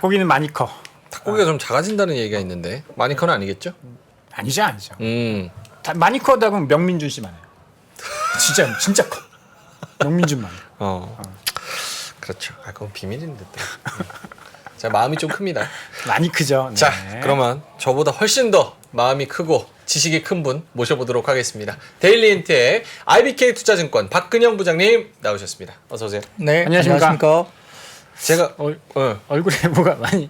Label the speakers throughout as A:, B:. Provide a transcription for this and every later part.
A: 닭고기는 많이 커.
B: 닭고기가 좀 작아진다는 얘기가 있는데 많이 커는 아니겠죠?
A: 아니죠. 많이 커다 보면 명민준 씨 많아요. 진짜 커. 명민준만.
B: 그렇죠. 그건 비밀인데 또. 자, 마음이 좀 큽니다.
A: 많이 크죠. 네.
B: 자, 그러면 저보다 훨씬 더 마음이 크고 지식이 큰 분 모셔보도록 하겠습니다. 데일리인트의 IBK 투자증권 박근영 부장님 나오셨습니다. 어서 오세요.
C: 네,
A: 안녕하십니까.
B: 제가
A: 얼굴에 뭐가 많이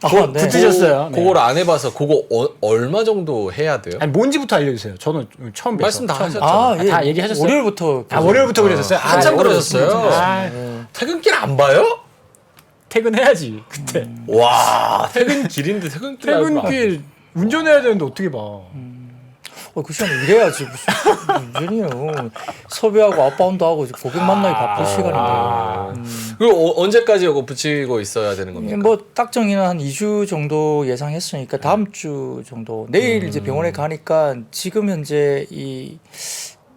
C: 네.
A: 붙으셨어요.
B: 그걸 안 해봐서 그거 얼마 정도 해야 돼요?
A: 아니 뭔지부터 알려주세요. 저는 처음 뵈서.
B: 말씀 다 하셨죠.
A: 다 얘기하셨어요.
C: 월요일부터.
A: 월요일부터 그러셨어요.
B: 한참 그러셨어요. 퇴근길 안 봐요?
A: 퇴근해야지 그때.
B: 와, 퇴근길인데 퇴근길 알고 안
A: 퇴근길 운전해야 되는데 어떻게 봐.
C: 그 시간에 일해야지 무슨 일이에요. 섭외하고 아웃바운드 하고 이제 고객 만나기 바쁜 시간인데.
B: 그리고 언제까지 이거 붙이고 있어야 되는 겁니까?
C: 뭐 딱 정의는 한 2주 정도 예상했으니까 다음 주 정도. 내일 이제 병원에 가니까 지금 현재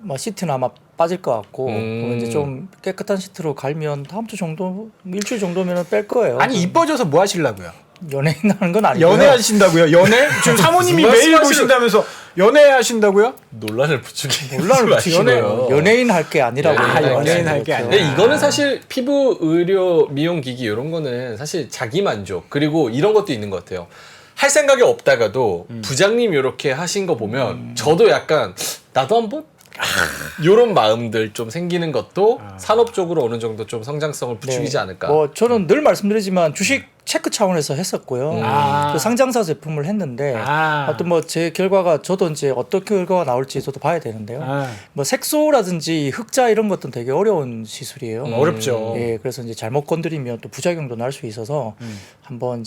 C: 뭐 시트는 아마 빠질 것 같고 그러면 이제 좀 깨끗한 시트로 갈면 다음 주 정도, 일주일 정도면 뺄 거예요.
A: 아니 이뻐져서 뭐 하시려고요?
C: 연예인 하는 건 아니고요.
A: 연애하신다고요? 연애? 지금 사모님이 매일 보신다면서 연애하신다고요?
B: 논란을 붙이기
C: 논란을 붙이시네요. 연예인 할 게 아니라고.
A: 연예인 할 게 아니라.
B: 근데 이거는 사실 피부 의료 미용 기기 이런 거는 사실 자기 만족 그리고 이런 것도 있는 것 같아요. 할 생각이 없다가도 부장님 이렇게 하신 거 보면 저도 약간 나도 한번 이런 마음들 좀 생기는 것도 산업적으로 어느 정도 좀 성장성을 부추기지 않을까.
C: 뭐 저는 늘 말씀드리지만 주식 체크 차원에서 했었고요. 그 상장사 제품을 했는데 또 뭐 제 결과가 저도 이제 어떤 결과가 나올지 저도 봐야 되는데요. 뭐 색소라든지 흑자 이런 것들은 되게 어려운 시술이에요.
A: 어렵죠.
C: 예, 그래서 이제 잘못 건드리면 또 부작용도 날 수 있어서 한번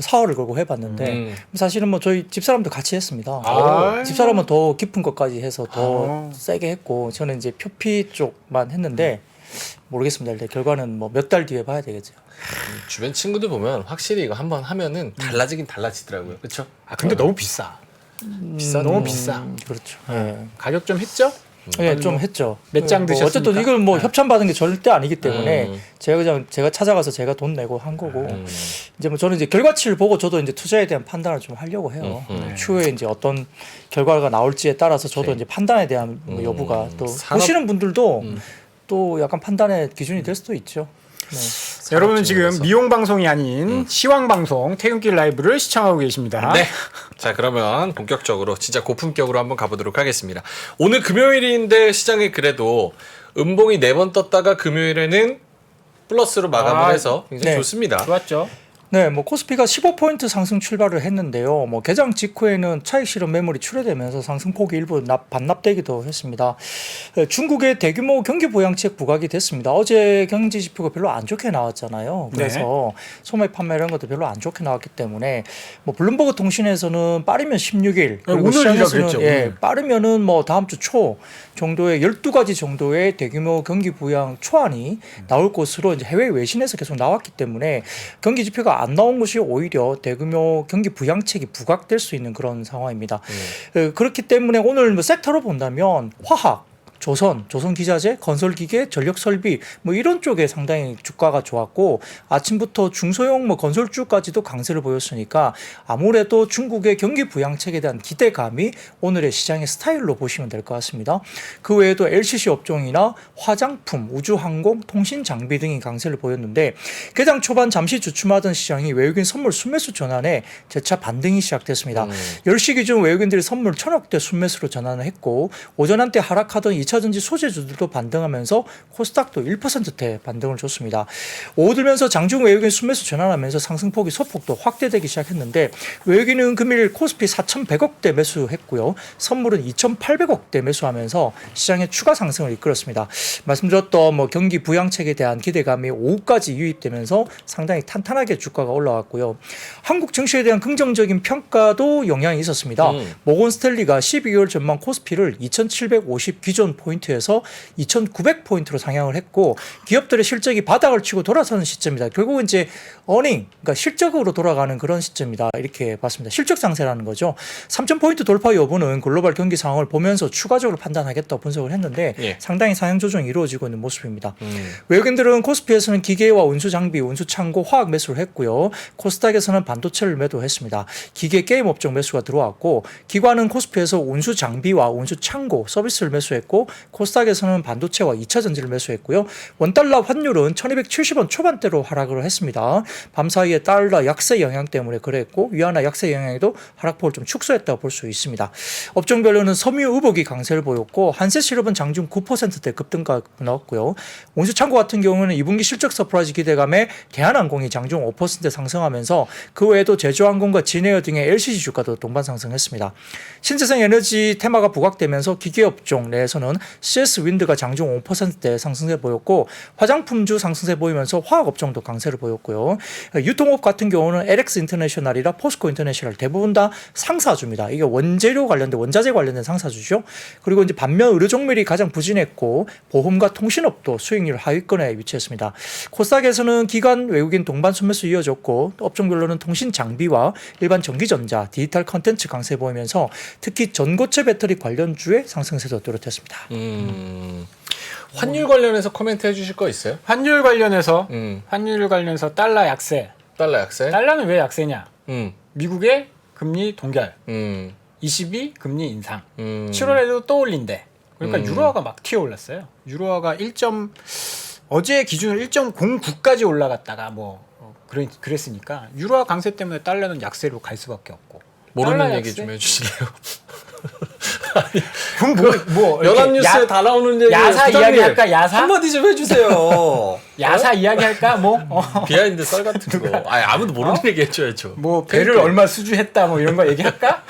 C: 사활을 걸고 해봤는데 사실은 뭐 저희 집사람도 같이 했습니다. 집사람은 더 깊은 것까지 해서 더 세게 했고 저는 이제 표피 쪽만 했는데 모르겠습니다. 일단 결과는 뭐 몇 달 뒤에 봐야 되겠죠.
B: 주변 친구들 보면 확실히 이거 한번 하면은 달라지긴 달라지더라고요. 그렇죠?
A: 근데 너무 비싸. 너무 비싸.
C: 그렇죠.
A: 가격 좀 했죠?
C: 좀 했죠.
A: 몇 장 드셨습니까?
C: 어쨌든 이걸 뭐 협찬 받은 게 절대 아니기 때문에 제가 찾아가서 제가 돈 내고 한 거고 이제 뭐 저는 이제 결과치를 보고 저도 이제 투자에 대한 판단을 좀 하려고 해요. 추후에 이제 어떤 결과가 나올지에 따라서 저도 이제 판단에 대한 뭐 여부가 또 보시는 분들도 또 약간 판단의 기준이 될 수도 있죠.
A: 네. 여러분은 지금 미용 방송이 아닌 시황 방송 퇴근길 라이브를 시청하고 계십니다.
B: 네. 자, 그러면 본격적으로 진짜 고품격으로 한번 가보도록 하겠습니다. 오늘 금요일인데 시장이 그래도 음봉이 4번 떴다가 금요일에는 플러스로 마감을 해서 굉장히 좋습니다.
A: 좋았죠.
C: 네, 뭐 코스피가 15포인트 상승 출발을 했는데요. 뭐 개장 직후에는 차익 실현 매물이 출회되면서 상승폭이 일부 반납되기도 했습니다. 중국의 대규모 경기 부양책 부각이 됐습니다. 어제 경제 지표가 별로 안 좋게 나왔잖아요. 그래서 소매 판매 이런 것도 별로 안 좋게 나왔기 때문에 뭐 블룸버그 통신에서는 빠르면 16일 그리고 시장에서는 빠르면은 뭐 다음 주 초 정도의 12가지 정도의 대규모 경기 부양 초안이 나올 것으로 이제 해외 외신에서 계속 나왔기 때문에 경기 지표가 안 나온 것이 오히려 대규모 경기 부양책이 부각될 수 있는 그런 상황입니다. 그렇기 때문에 오늘 뭐 섹터로 본다면 화학, 조선기자재, 건설기계, 전력설비 뭐 이런 쪽에 상당히 주가가 좋았고 아침부터 중소형 뭐 건설주까지도 강세를 보였으니까 아무래도 중국의 경기 부양책에 대한 기대감이 오늘의 시장의 스타일로 보시면 될 것 같습니다. 그 외에도 LCC 업종이나 화장품, 우주항공, 통신장비 등이 강세를 보였는데 개장 초반 잠시 주춤하던 시장이 외국인 선물 순매수 전환에 재차 반등이 시작됐습니다. 10시 기준 외국인들이 선물 1,000억대 순매수로 전환을 했고 오전 한때 하락하던 2차전지 소재주들도 반등하면서 코스닥도 1%대 반등을 줬습니다. 오후 들면서 장중 외국인 순매수 전환하면서 상승폭이 소폭도 확대되기 시작했는데 외국인은 금일 코스피 4,100억대 매수했고요. 선물은 2,800억대 매수하면서 시장의 추가 상승을 이끌었습니다. 말씀드렸던 뭐 경기 부양책에 대한 기대감이 오후까지 유입되면서 상당히 탄탄하게 주가가 올라왔고요. 한국 증시에 대한 긍정적인 평가도 영향이 있었습니다. 모건 스탠리가 12개월 전망 코스피를 2,750 기존 3,000포인트에서 2,900포인트로 상향을 했고 기업들의 실적이 바닥을 치고 돌아서는 시점이다. 결국은 이제 어닝, 그러니까 실적으로 돌아가는 그런 시점이다. 이렇게 봤습니다. 실적 상세라는 거죠. 3,000포인트 돌파 여부는 글로벌 경기 상황을 보면서 추가적으로 판단하겠다고 분석을 했는데
B: 예.
C: 상당히 상향 조정이 이루어지고 있는 모습입니다. 외국인들은 코스피에서는 기계와 운수 장비, 운수 창고, 화학 매수를 했고요. 코스닥에서는 반도체를 매도했습니다. 기계 게임 업종 매수가 들어왔고 기관은 코스피에서 운수 장비와 운수 창고, 서비스를 매수했고 코스닥에서는 반도체와 2차 전지를 매수했고요. 원달러 환율은 1270원 초반대로 하락을 했습니다. 밤사이에 달러 약세 영향 때문에 그랬고 위안화 약세 영향에도 하락폭을 좀 축소했다고 볼 수 있습니다. 업종별로는 섬유 의복이 강세를 보였고 한세실업은 장중 9%대 급등가 나왔고요. 운수창고 같은 경우는 2분기 실적 서프라이즈 기대감에 대한항공이 장중 5% 상승하면서 그 외에도 제주항공과 진에어 등의 LCC 주가도 동반 상승했습니다. 신재생 에너지 테마가 부각되면서 기계업종 내에서는 CS윈드가 장중 5%대 상승세 보였고 화장품주 상승세 보이면서 화학업종도 강세를 보였고요. 유통업 같은 경우는 LX 인터내셔널이라 포스코 인터내셔널 대부분 다 상사주입니다. 이게 원재료 관련된 원자재 관련된 상사주죠. 그리고 이제 반면 의료종밀이 가장 부진했고 보험과 통신업도 수익률 하위권에 위치했습니다. 코스닥에서는 기관 외국인 동반 순매수 이어졌고 업종별로는 통신 장비와 일반 전기전자, 디지털 컨텐츠 강세 보이면서 특히 전고체 배터리 관련주의 상승세도 뚜렷했습니다.
B: 환율 관련해서 코멘트 해주실 거 있어요?
A: 환율 관련해서 달러 약세.
B: 달러 약세?
A: 달러는 왜 약세냐?
B: 음.
A: 미국의 금리 동결, 22 금리 인상. 7월에도 또 올린대. 그러니까 유로화가 막 튀어올랐어요. 유로화가 어제 기준으로 1.09까지 올라갔다가 그랬으니까 유로화 강세 때문에 달러는 약세로 갈 수밖에 없고.
B: 모르는 얘기 좀 해주실래요?
A: 그럼
B: 연합뉴스에 다 나오는 얘기
A: 야사 이야기 할까? 야사?
B: 한마디 좀 해주세요.
A: 야사 이야기 할까?
B: 비하인드 썰 같은 거. 아무도 모르는 얘기 해줘야죠.
A: 배를 얼마 수주했다 이런 거 얘기할까?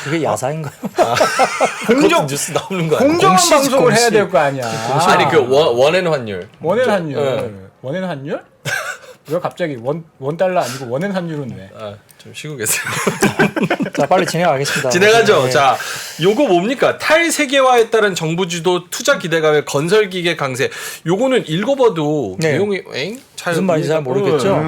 C: 그게 야사인가요?
A: 공정
B: 뉴스 나오는 거 아니야?
A: 공정한 방송을 해야 될 거 아니야.
B: 아니 원엔 환율.
A: 원엔 환율? 왜 갑자기 원 달러 아니고 원엔 환율은 왜?
B: 좀 쉬고 계세요.
C: 자, 빨리 진행하겠습니다.
B: 진행하죠.
C: 네.
B: 자, 요거 뭡니까? 탈세계화에 따른 정부 주도 투자 기대감의 건설기계 강세. 요거는 읽어봐도
C: 네.
B: 내용이
C: 무슨 말인지 잘 모르겠죠.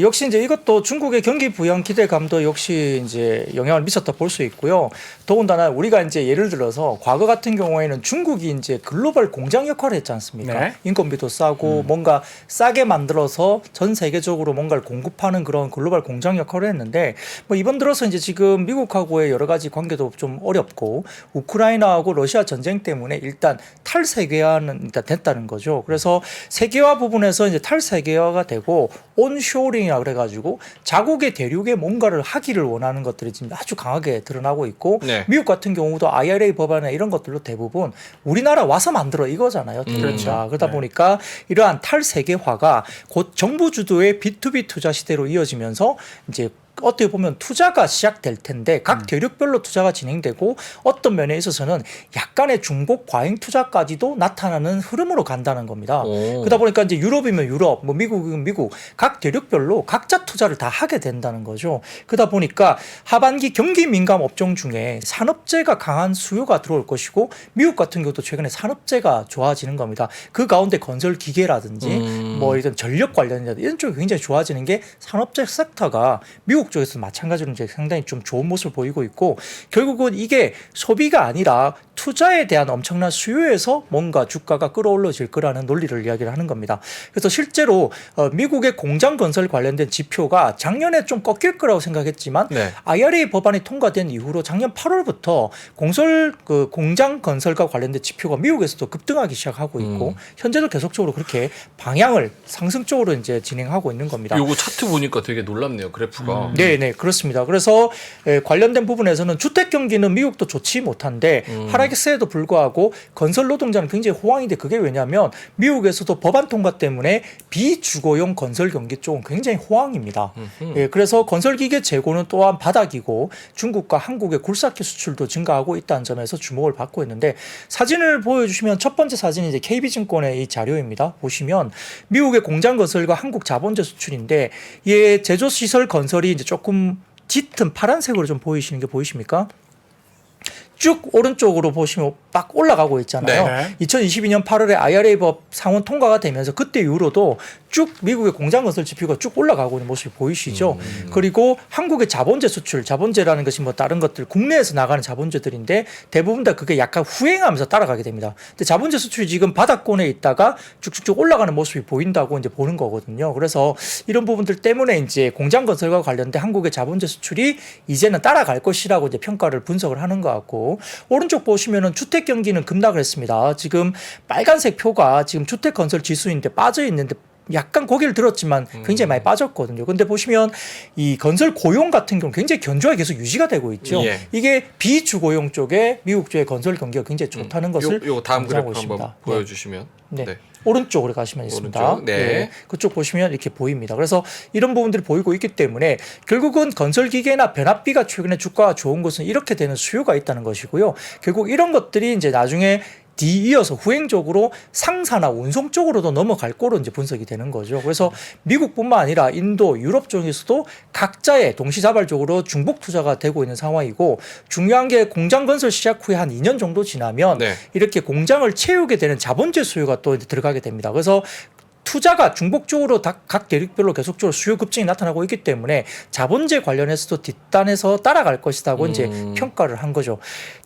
C: 역시 이제 이것도 중국의 경기 부양 기대감도 역시 이제 영향을 미쳤다 볼 수 있고요. 더군다나 우리가 이제 예를 들어서 과거 같은 경우에는 중국이 이제 글로벌 공장 역할을 했지 않습니까?
A: 네.
C: 인건비도 싸고 뭔가 싸게 만들어서 전 세계적으로 뭔가를 공급하는 그런 글로벌 공장 역할을 했는데 이번 들어서 이제 지금 미국하고의 여러 가지 관계도 좀 어렵고 우크라이나하고 러시아 전쟁 때문에 일단 탈세계화는 일단 됐다는 거죠. 그래서 세계화 부분에서 이제 탈세계화가 되고 온쇼링이라 그래가지고 자국의 대륙에 뭔가를 하기를 원하는 것들이 지금 아주 강하게 드러나고 있고
B: 네.
C: 미국 같은 경우도 IRA 법안에 이런 것들로 대부분 우리나라 와서 만들어 이거잖아요. 그렇죠. 그러다 보니까 이러한 탈세계화가 곧 정부 주도의 B2B 투자 시대로 이어지면서 이제 어떻게 보면 투자가 시작될 텐데 각 대륙별로 투자가 진행되고 어떤 면에 있어서는 약간의 중복 과잉 투자까지도 나타나는 흐름으로 간다는 겁니다. 그러다 보니까 이제 유럽이면 유럽, 미국이면 미국 각 대륙별로 각자 투자를 다 하게 된다는 거죠. 그러다 보니까 하반기 경기 민감 업종 중에 산업재가 강한 수요가 들어올 것이고 미국 같은 경우도 최근에 산업재가 좋아지는 겁니다. 그 가운데 건설 기계라든지 이런 전력 관련이라든지 이런 쪽이 굉장히 좋아지는 게 산업재 섹터가 미국 쪽에서 마찬가지로 이제 상당히 좀 좋은 모습을 보이고 있고 결국은 이게 소비가 아니라 투자에 대한 엄청난 수요에서 뭔가 주가가 끌어올려질 거라는 논리를 이야기를 하는 겁니다. 그래서 실제로 미국의 공장 건설 관련된 지표가 작년에 좀 꺾일 거라고 생각했지만
B: 네.
C: IRA 법안이 통과된 이후로 작년 8월부터 공장 건설과 관련된 지표가 미국에서도 급등하기 시작하고 있고 현재도 계속적으로 그렇게 방향을 상승 쪽으로 이제 진행하고 있는 겁니다.
B: 요거 차트 보니까 되게 놀랍네요. 그래프가.
C: 네, 그렇습니다. 그래서 관련된 부분에서는 주택 경기는 미국도 좋지 못한데 하락세에도 불구하고 건설 노동자는 굉장히 호황인데 그게 왜냐하면 미국에서도 법안 통과 때문에 비주거용 건설 경기 쪽은 굉장히 호황입니다. 그래서 건설기계 재고는 또한 바닥이고 중국과 한국의 굴삭기 수출도 증가하고 있다는 점에서 주목을 받고 있는데 사진을 보여주시면 첫 번째 사진이 이제 KB증권의 이 자료입니다. 보시면 미국의 공장 건설과 한국 자본재 수출인데 이 제조시설 건설이 이제 조금 짙은 파란색으로 좀 보이시는 게 보이십니까? 쭉 오른쪽으로 보시면 막 올라가고 있잖아요.
A: 네.
C: 2022년 8월에 IRA 법 상원 통과가 되면서 그때 이후로도 쭉 미국의 공장 건설 지표가 쭉 올라가고 있는 모습이 보이시죠. 그리고 한국의 자본재 수출, 자본재라는 것이 뭐 다른 것들 국내에서 나가는 자본재들인데 대부분 다 그게 약간 후행하면서 따라가게 됩니다. 근데 자본재 수출이 지금 바닥권에 있다가 쭉쭉쭉 올라가는 모습이 보인다고 이제 보는 거거든요. 그래서 이런 부분들 때문에 이제 공장 건설과 관련된 한국의 자본재 수출이 이제는 따라갈 것이라고 이제 평가를 분석을 하는 것 같고, 오른쪽 보시면은 주택 경기는 급락을 했습니다. 지금 빨간색 표가 지금 주택 건설 지수인데 빠져 있는데 약간 고개를 들었지만 굉장히 많이 빠졌거든요. 근데 보시면 이 건설 고용 같은 경우 굉장히 견조하게 계속 유지가 되고 있죠.
B: 예.
C: 이게 비주고용 쪽에 미국 쪽의 건설 경기가 굉장히 좋다는 것을
B: 요 다음 그래프
C: 감지하고
B: 한번
C: 있습니다.
B: 보여주시면.
C: 네.
B: 네.
C: 오른쪽으로 가시면 있습니다.
B: 오른쪽, 네.
C: 그쪽 보시면 이렇게 보입니다. 그래서 이런 부분들이 보이고 있기 때문에 결국은 건설기계나 변압비가 최근에 주가가 좋은 것은 이렇게 되는 수요가 있다는 것이고요. 결국 이런 것들이 이제 나중에 뒤이어서 후행적으로 상사나 운송 쪽으로도 넘어갈 거로 이제 분석이 되는 거죠. 그래서 미국뿐만 아니라 인도, 유럽 쪽에서도 각자의 동시다발적으로 중복 투자가 되고 있는 상황이고, 중요한 게 공장 건설 시작 후에 한 2년 정도 지나면
B: 네.
C: 이렇게 공장을 채우게 되는 자본재 수요가 또 이제 들어가게 됩니다. 그래서 투자가 중복적으로 각 대륙별로 계속적으로 수요 급증이 나타나고 있기 때문에 자본재 관련해서도 뒷단에서 따라갈 것이라고 이제 평가를 한 거죠.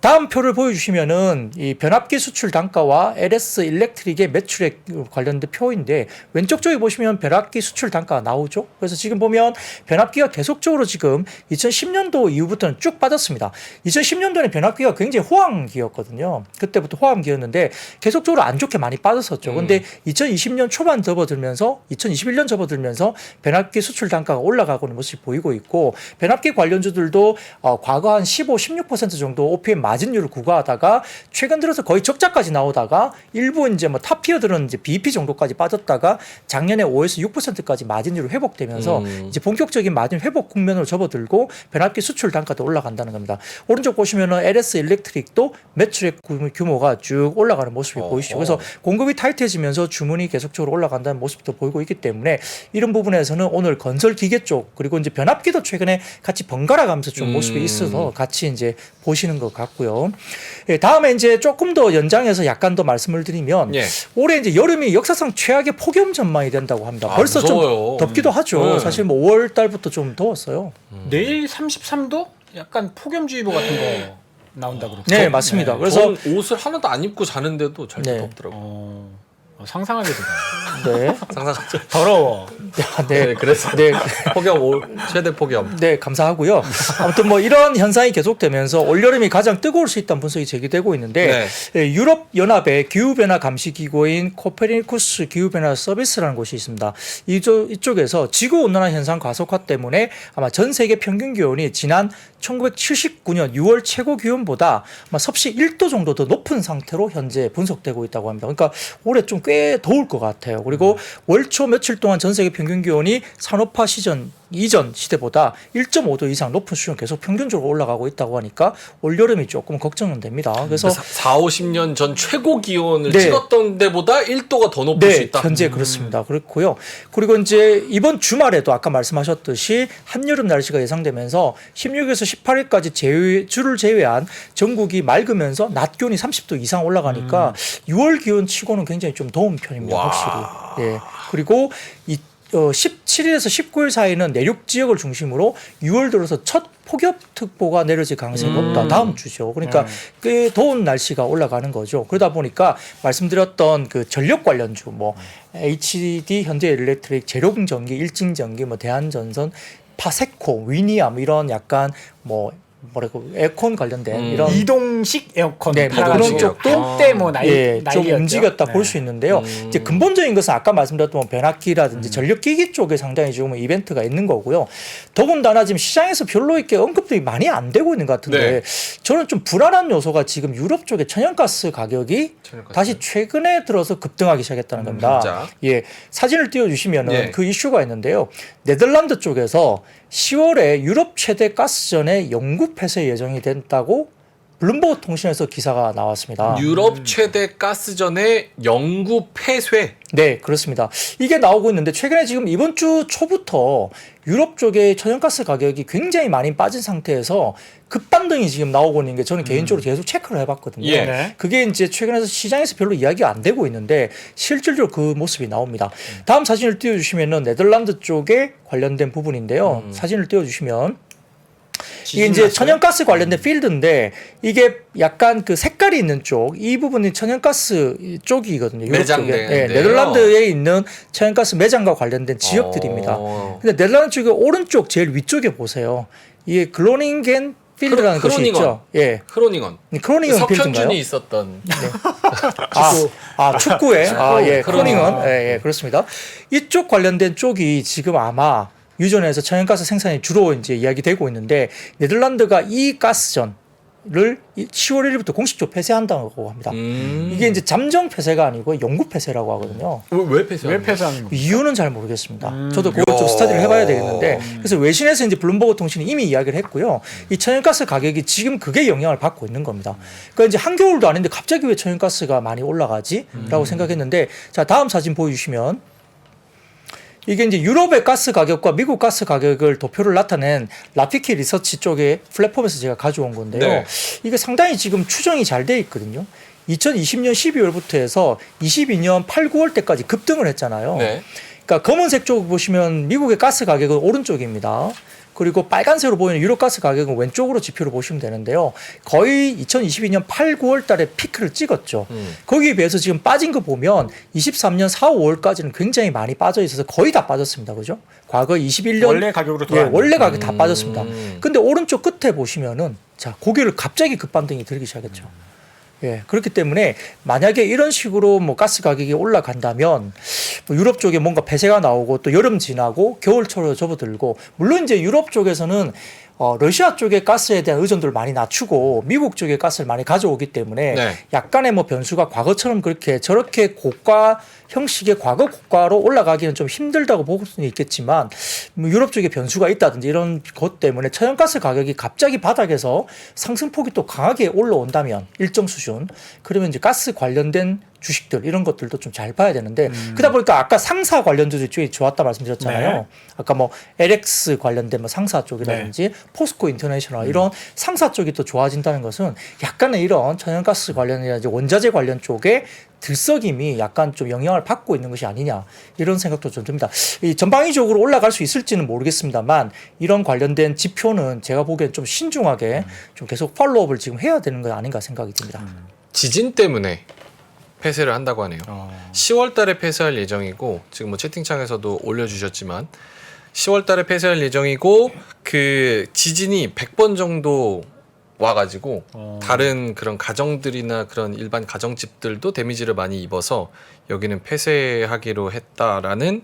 C: 다음 표를 보여주시면은 이 변압기 수출 단가와 LS 일렉트릭의 매출액 관련된 표인데, 왼쪽 쪽에 보시면 변압기 수출 단가가 나오죠. 그래서 지금 보면 변압기가 계속적으로 지금 2010년도 이후부터는 쭉 빠졌습니다. 2010년도에는 변압기가 굉장히 호황기였거든요. 그때부터 호황기였는데 계속적으로 안 좋게 많이 빠졌었죠. 근데 2020년 초반 접어들면서 2021년 접어들면서 변압기 수출 단가가 올라가고 있는 모습이 보이고 있고, 변압기 관련주들도 과거 한 15, 16% 정도 OPM 마진율을 구가하다가 최근 들어서 거의 적자까지 나오다가 일부 이제 뭐 탑피어들은 이제 BEP 정도까지 빠졌다가 작년에 5에서 6%까지 마진율이 회복되면서 이제 본격적인 마진 회복 국면으로 접어들고 변압기 수출 단가도 올라간다는 겁니다. 오른쪽 보시면은 LS 일렉트릭도 매출액 규모가 쭉 올라가는 모습이 보이시죠. 그래서 공급이 타이트해지면서 주문이 계속적으로 올라간다는 모습도 보이고 있기 때문에 이런 부분에서는 오늘 건설 기계 쪽, 그리고 이제 변압기도 최근에 같이 번갈아 가면서 좀 모습이 있어서 같이 이제 보시는 것 같고요. 예, 다음에 이제 조금 더 연장해서 약간 더 말씀을 드리면,
B: 예.
C: 올해 이제 여름이 역사상 최악의 폭염 전망이 된다고 합니다. 벌써
B: 무서워요.
C: 좀 덥기도 하죠. 사실 뭐 5월 달부터 좀 더웠어요.
A: 내일 33도? 약간 폭염주의보 같은 거 나온다 그러죠.
C: 네, 맞습니다. 그래서
B: 전 옷을 하나도 안 입고 자는데도 절대
C: 네.
B: 덥더라고요.
A: 상상하게 되다.
C: 네.
B: 상상하죠.
A: 더러워.
B: 네, 그래서
C: 네.
B: 최대 폭염.
C: 네, 감사하고요. 아무튼 뭐 이런 현상이 계속되면서 올여름이 가장 뜨거울 수 있다는 분석이 제기되고 있는데, 예, 유럽 연합의 기후변화 감시 기구인 코페르니쿠스 기후변화 서비스라는 곳이 있습니다. 이쪽에서 지구 온난화 현상 가속화 때문에 아마 전 세계 평균 기온이 지난 1979년 6월 최고 기온보다 아마 섭씨 1도 정도 더 높은 상태로 현재 분석되고 있다고 합니다. 그러니까 올해 좀 꽤 더울 것 같아요. 그리고 월초 며칠 동안 전 세계 평균 기온이 산업화 이전 시대보다 1.5도 이상 높은 수준 계속 평균적으로 올라가고 있다고 하니까 올여름이 조금 걱정은 됩니다. 그래서
B: 4, 50년 전 최고 기온을
C: 네.
B: 찍었던 데보다 1도가 더 높을 수
C: 네,
B: 있다.
C: 현재 그렇습니다. 그렇고요. 그리고 이제 이번 주말에도 아까 말씀하셨듯이 한여름 날씨가 예상되면서 16에서 18일까지 주를 제외한 전국이 맑으면서 낮 기온이 30도 이상 올라가니까 6월 기온 치고는 굉장히 좀 더운 편입니다.
B: 와.
C: 확실히. 예. 그리고 17일에서 19일 사이는 내륙 지역을 중심으로 6월 들어서 첫 폭염특보가 내려질 가능성이 높다. 다음 주죠. 그러니까 꽤 더운 날씨가 올라가는 거죠. 그러다 보니까 말씀드렸던 그 전력 관련주, 뭐 HD, 현대일렉트릭, 제룡전기, 일진전기, 뭐 대한전선, 파세코, 위니아 뭐 이런 약간 뭐 뭐라고 에어컨 관련된 이런
A: 이동식 에어컨.
C: 네, 뭐
B: 그런
C: 쪽도
A: 한때 뭐
C: 예, 좀
A: 난리였죠.
C: 움직였다
A: 네.
C: 볼 수 있는데요. 이제 근본적인 것은 아까 말씀드렸던 변압기라든지 전력기기 쪽에 상당히 지금 이벤트가 있는 거고요. 더군다나 지금 시장에서 별로 이렇게 언급들이 많이 안 되고 있는 것 같은데, 저는 좀 불안한 요소가 지금 유럽 쪽의 천연가스 가격이 다시 최근에 들어서 급등하기 시작했다는 겁니다.
B: 진짜?
C: 예, 사진을 띄워주시면은
B: 예.
C: 그 이슈가 있는데요. 네덜란드 쪽에서 10월에 유럽 최대 가스전의 영구 폐쇄 예정이 된다고 블룸버그 통신에서 기사가 나왔습니다.
B: 유럽 최대 가스전의 영구 폐쇄.
C: 네, 그렇습니다. 이게 나오고 있는데 최근에 지금 이번 주 초부터 유럽 쪽에 천연가스 가격이 굉장히 많이 빠진 상태에서 급반등이 지금 나오고 있는 게 저는 개인적으로 계속 체크를 해봤거든요.
B: 예.
A: 네.
C: 그게 이제 최근에 시장에서 별로 이야기가 안 되고 있는데 실질적으로 그 모습이 나옵니다. 다음 사진을 띄워주시면은 네덜란드 쪽에 관련된 부분인데요. 사진을 띄워주시면 이게 이제 천연가스 관련된 필드인데 이게 약간 그 색깔이 있는 쪽 이 부분이 천연가스 쪽이거든요. 유럽 쪽에.
B: 매장인데요.
C: 네덜란드에 있는 천연가스 매장과 관련된 지역들입니다. 근데 네덜란드 쪽의 오른쪽 제일 위쪽에 보세요. 이게 글로닝겐 필드라는 것이
B: 크로닝건.
C: 있죠. 예.
B: 크로닝건.
C: 크로닝건 필드인가요?
B: 석현준이 있었던.
C: 축구에 예,
B: 크로닝건.
C: 크로닝건 예, 그렇습니다. 이쪽 관련된 쪽이 지금 아마 유전에서 천연가스 생산이 주로 이제 이야기되고 있는데 네덜란드가 이 가스전을 10월 1일부터 공식적으로 폐쇄한다고 합니다. 이게 이제 잠정 폐쇄가 아니고 영구 폐쇄라고 하거든요.
B: 왜 폐쇄?
A: 왜 폐쇄하는 거예요?
C: 이유는 잘 모르겠습니다. 저도 그걸 좀 스터디를 해봐야 되겠는데 그래서 외신에서 이제 블룸버그 통신이 이미 이야기를 했고요. 이 천연가스 가격이 지금 그게 영향을 받고 있는 겁니다. 그러니까 이제 한겨울도 아닌데 갑자기 왜 천연가스가 많이 올라가지?라고 생각했는데 자 다음 사진 보여주시면 이게 이제 유럽의 가스 가격과 미국 가스 가격을 도표를 나타낸 라피키 리서치 쪽의 플랫폼에서 제가 가져온 건데요.
B: 네.
C: 이게 상당히 지금 추정이 잘 돼 있거든요. 2020년 12월부터 해서 22년 8, 9월 때까지 급등을 했잖아요.
B: 네.
C: 그러니까 검은색 쪽 보시면 미국의 가스 가격은 오른쪽입니다. 그리고 빨간색으로 보이는 유럽 가스 가격은 왼쪽으로 지표를 보시면 되는데요. 거의 2022년 8, 9월 달에 피크를 찍었죠. 거기에 비해서 지금 빠진 거 보면 23년 4, 5월까지는 굉장히 많이 빠져 있어서 거의 다 빠졌습니다. 그죠? 과거 21년
A: 원래 가격으로
C: 예,
A: 돌아왔네요.
C: 원래 가격 다 빠졌습니다. 근데 오른쪽 끝에 보시면은 자, 고개를 갑자기 급반등이 들기 시작했죠. 예, 그렇기 때문에 만약에 이런 식으로 뭐 가스 가격이 올라간다면 뭐 유럽 쪽에 뭔가 폐쇄가 나오고 또 여름 지나고 겨울철로 접어들고 물론 이제 유럽 쪽에서는 러시아 쪽의 가스에 대한 의존도를 많이 낮추고 미국 쪽의 가스를 많이 가져오기 때문에
B: 네.
C: 약간의 뭐 변수가 과거처럼 그렇게 저렇게 고가 형식의 과거 고가로 올라가기는 좀 힘들다고 볼 수는 있겠지만 뭐 유럽 쪽에 변수가 있다든지 이런 것 때문에 천연가스 가격이 갑자기 바닥에서 상승폭이 또 강하게 올라온다면 일정 수준 그러면 이제 가스 관련된 주식들 이런 것들도 좀 잘 봐야 되는데 그러다 보니까 아까 상사 관련주들 쪽이 좋았다 말씀드렸잖아요.
A: 네.
C: 아까 뭐 LX 관련된 뭐 상사 쪽이라든지 포스코 인터내셔널 이런 상사 쪽이 또 좋아진다는 것은 약간의 이런 천연가스 관련이라든지 원자재 관련 쪽에 들썩임이 약간 좀 영향을 받고 있는 것이 아니냐 이런 생각도 좀 듭니다. 이 전방위적으로 올라갈 수 있을지는 모르겠습니다만 이런 관련된 지표는 제가 보기엔 좀 신중하게 좀 계속 팔로우업을 지금 해야 되는 거 아닌가 생각이 듭니다.
B: 지진 때문에 폐쇄를 한다고 하네요. 10월 달에 폐쇄할 예정이고 지금 뭐 채팅창에서도 올려주셨지만 10월 달에 폐쇄할 예정이고 그 지진이 100번 정도 와가지고 다른 그런 가정들이나 그런 일반 가정집들도 데미지를 많이 입어서 여기는 폐쇄하기로 했다라는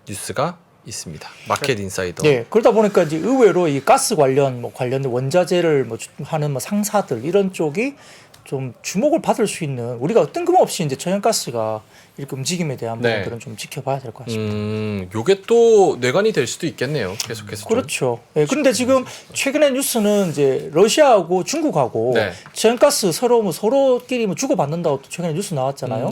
B: 뉴스가 있습니다. 마켓 인사이더.
C: 네, 그러다 보니까 이제 의외로 이 가스 관련된 원자재를 하는 상사들 이런 쪽이 좀 주목을 받을 수 있는 우리가 뜬금없이 이제 천연가스가 이렇게 움직임에 대한
B: 네.
C: 부분들은 좀 지켜봐야 될 것 같습니다.
B: 요게 또 뇌관이 될 수도 있겠네요. 계속해서. 좀.
C: 그렇죠. 예, 그런데 지금 최근에 뉴스는 이제 러시아하고 중국하고
B: 네.
C: 천연가스 서로끼리 뭐 주고받는다고 또 최근에 뉴스 나왔잖아요.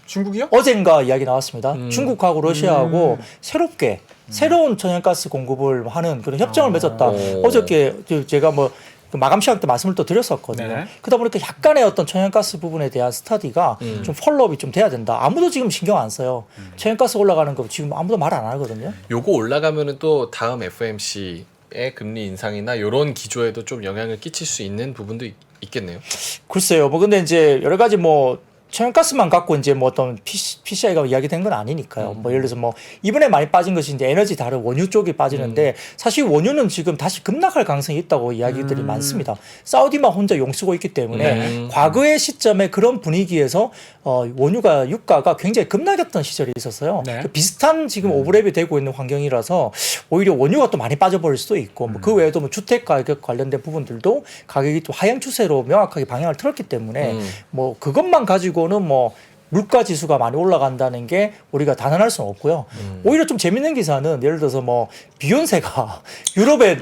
A: 중국이요?
C: 어젠가 이야기 나왔습니다. 중국하고 러시아하고 새롭게 새로운 천연가스 공급을 하는 그런 협정을 맺었다. 어저께 제가 뭐 마감 시간 때 말씀을 또 드렸었거든요.
A: 네네.
C: 그러다 보니까 약간의 어떤 천연가스 부분에 대한 스터디가 좀 폴로업이 좀 돼야 된다. 아무도 지금 신경 안 써요. 천연가스 올라가는 거 지금 아무도 말 안 하거든요.
B: 요거 올라가면은 또 다음 FOMC의 금리 인상이나 이런 기조에도 좀 영향을 끼칠 수 있는 부분도 있겠네요.
C: 글쎄요. 뭐 근데 이제 여러 가지 뭐 천연가스만 갖고 이제 뭐 어떤 PCI가 이야기된 건 아니니까요. 뭐 예를 들어서 뭐 이번에 많이 빠진 것이 이제 에너지 다른 원유 쪽이 빠지는데 사실 원유는 지금 다시 급락할 가능성이 있다고 이야기들이 많습니다. 사우디만 혼자 용쓰고 있기 때문에 과거의 시점에 그런 분위기에서 원유가 유가가 굉장히 급락했던 시절이 있었어요.
A: 네.
C: 비슷한 지금 오버랩이 되고 있는 환경이라서 오히려 원유가 또 많이 빠져버릴 수도 있고 뭐 그 외에도 뭐 주택 가격 관련된 부분들도 가격이 또 하향 추세로 명확하게 방향을 틀었기 때문에 뭐 그것만 가지고는 뭐 물가 지수가 많이 올라간다는 게 우리가 단언할 수는 없고요. 오히려 좀 재밌는 기사는 예를 들어서 뭐 비욘세가 유럽에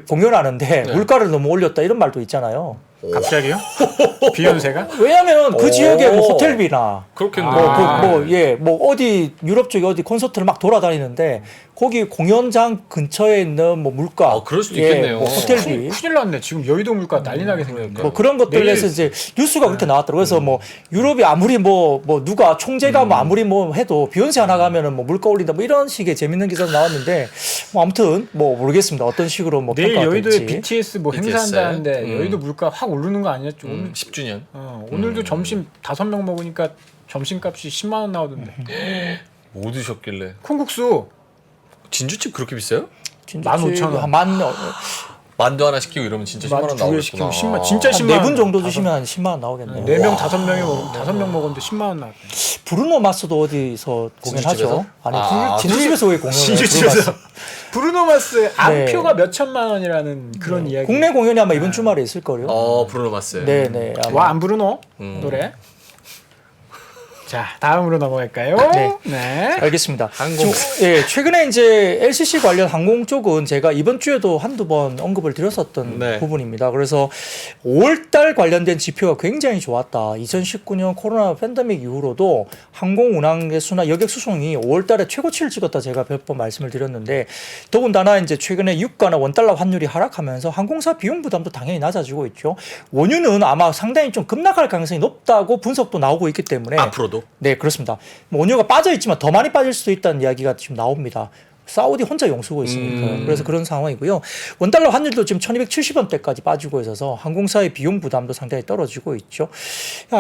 C: 공연하는데 물가를 너무 올렸다 이런 말도 있잖아요.
A: 갑자기요? 비욘세가?
C: 왜냐하면 그
B: 오.
C: 지역에 뭐 호텔비나
B: 그렇겠네.
C: 뭐 어디 유럽 쪽에 어디 콘서트를 막 돌아다니는데 거기 공연장 근처에 있는 뭐 물가,
B: 아, 그럴 수도 있겠네요.
C: 뭐 호텔비,
A: 큰일 났네. 지금 여의도 물가 난리 나게 생겼네.
C: 뭐 그런 것들에서 이제 뉴스가 그렇게 나왔더라고요. 그래서 뭐 유럽이 아무리 뭐 누가 총재가 뭐 아무리 뭐 해도 비욘세 하나 가면은 뭐 물가 올린다 뭐 이런 식의 재밌는 기사도 나왔는데 뭐 아무튼 뭐 모르겠습니다. 어떤 식으로 뭐
A: 내일
C: 평가가
A: 여의도에
C: 될지.
A: BTS 뭐
B: BTS.
A: 행사한다는데 여의도 물가 확 오르는 거 아니었죠? 오늘
B: 10주년.
A: 오늘도 점심 5명 먹으니까 점심값이 10만 원 나오던데.
B: 뭐 드셨길래?
A: 콩국수
B: 진주집 그렇게 비싸요?
A: 15,000원.
B: 만두 하나 시키고 이러면 진짜 10만 원
A: 만두 2개
B: 나오겠구나.
A: 시키면 10만 진짜 10만 원.
C: 4분 정도 주시면 한 10만 원 나오겠네요.
A: 4명 5명이 먹으면 5명 먹었는데 10만 원 나왔대.
C: 브루노 마스도 어디서 공연하죠?
B: 진주집에서?
C: 아니
B: 아,
C: 진주집에서 왜 공연을 해요?
A: 진주집에서 브루노 마스
C: 네.
A: 안표가 몇 천만 원이라는 그런 이야기.
C: 국내 공연이 아마 이번 주말에 있을 거요.
B: 브루노 마스.
C: 네네. 아마.
A: 와 안 브루노 노래. 자 다음으로 넘어갈까요? 네.
C: 알겠습니다.
B: 항공.
C: 최근에 이제 LCC 관련 항공 쪽은 제가 이번 주에도 한두 번 언급을 드렸었던
B: 네.
C: 부분입니다. 그래서 5월달 관련된 지표가 굉장히 좋았다. 2019년 코로나 팬데믹 이후로도 항공 운항 개수나 여객 수송이 5월달에 최고치를 찍었다. 제가 몇 번 말씀을 드렸는데 더군다나 이제 최근에 유가나 원달러 환율이 하락하면서 항공사 비용 부담도 당연히 낮아지고 있죠. 원유는 아마 상당히 좀 급락할 가능성이 높다고 분석도 나오고 있기 때문에
B: 앞으로도.
C: 네, 그렇습니다. 뭐 원유가 빠져 있지만 더 많이 빠질 수도 있다는 이야기가 지금 나옵니다. 사우디 혼자 용수고 있으니까요. 그래서 그런 상황이고요. 원달러 환율도 지금 1270원대까지 빠지고 있어서 항공사의 비용 부담도 상당히 떨어지고 있죠.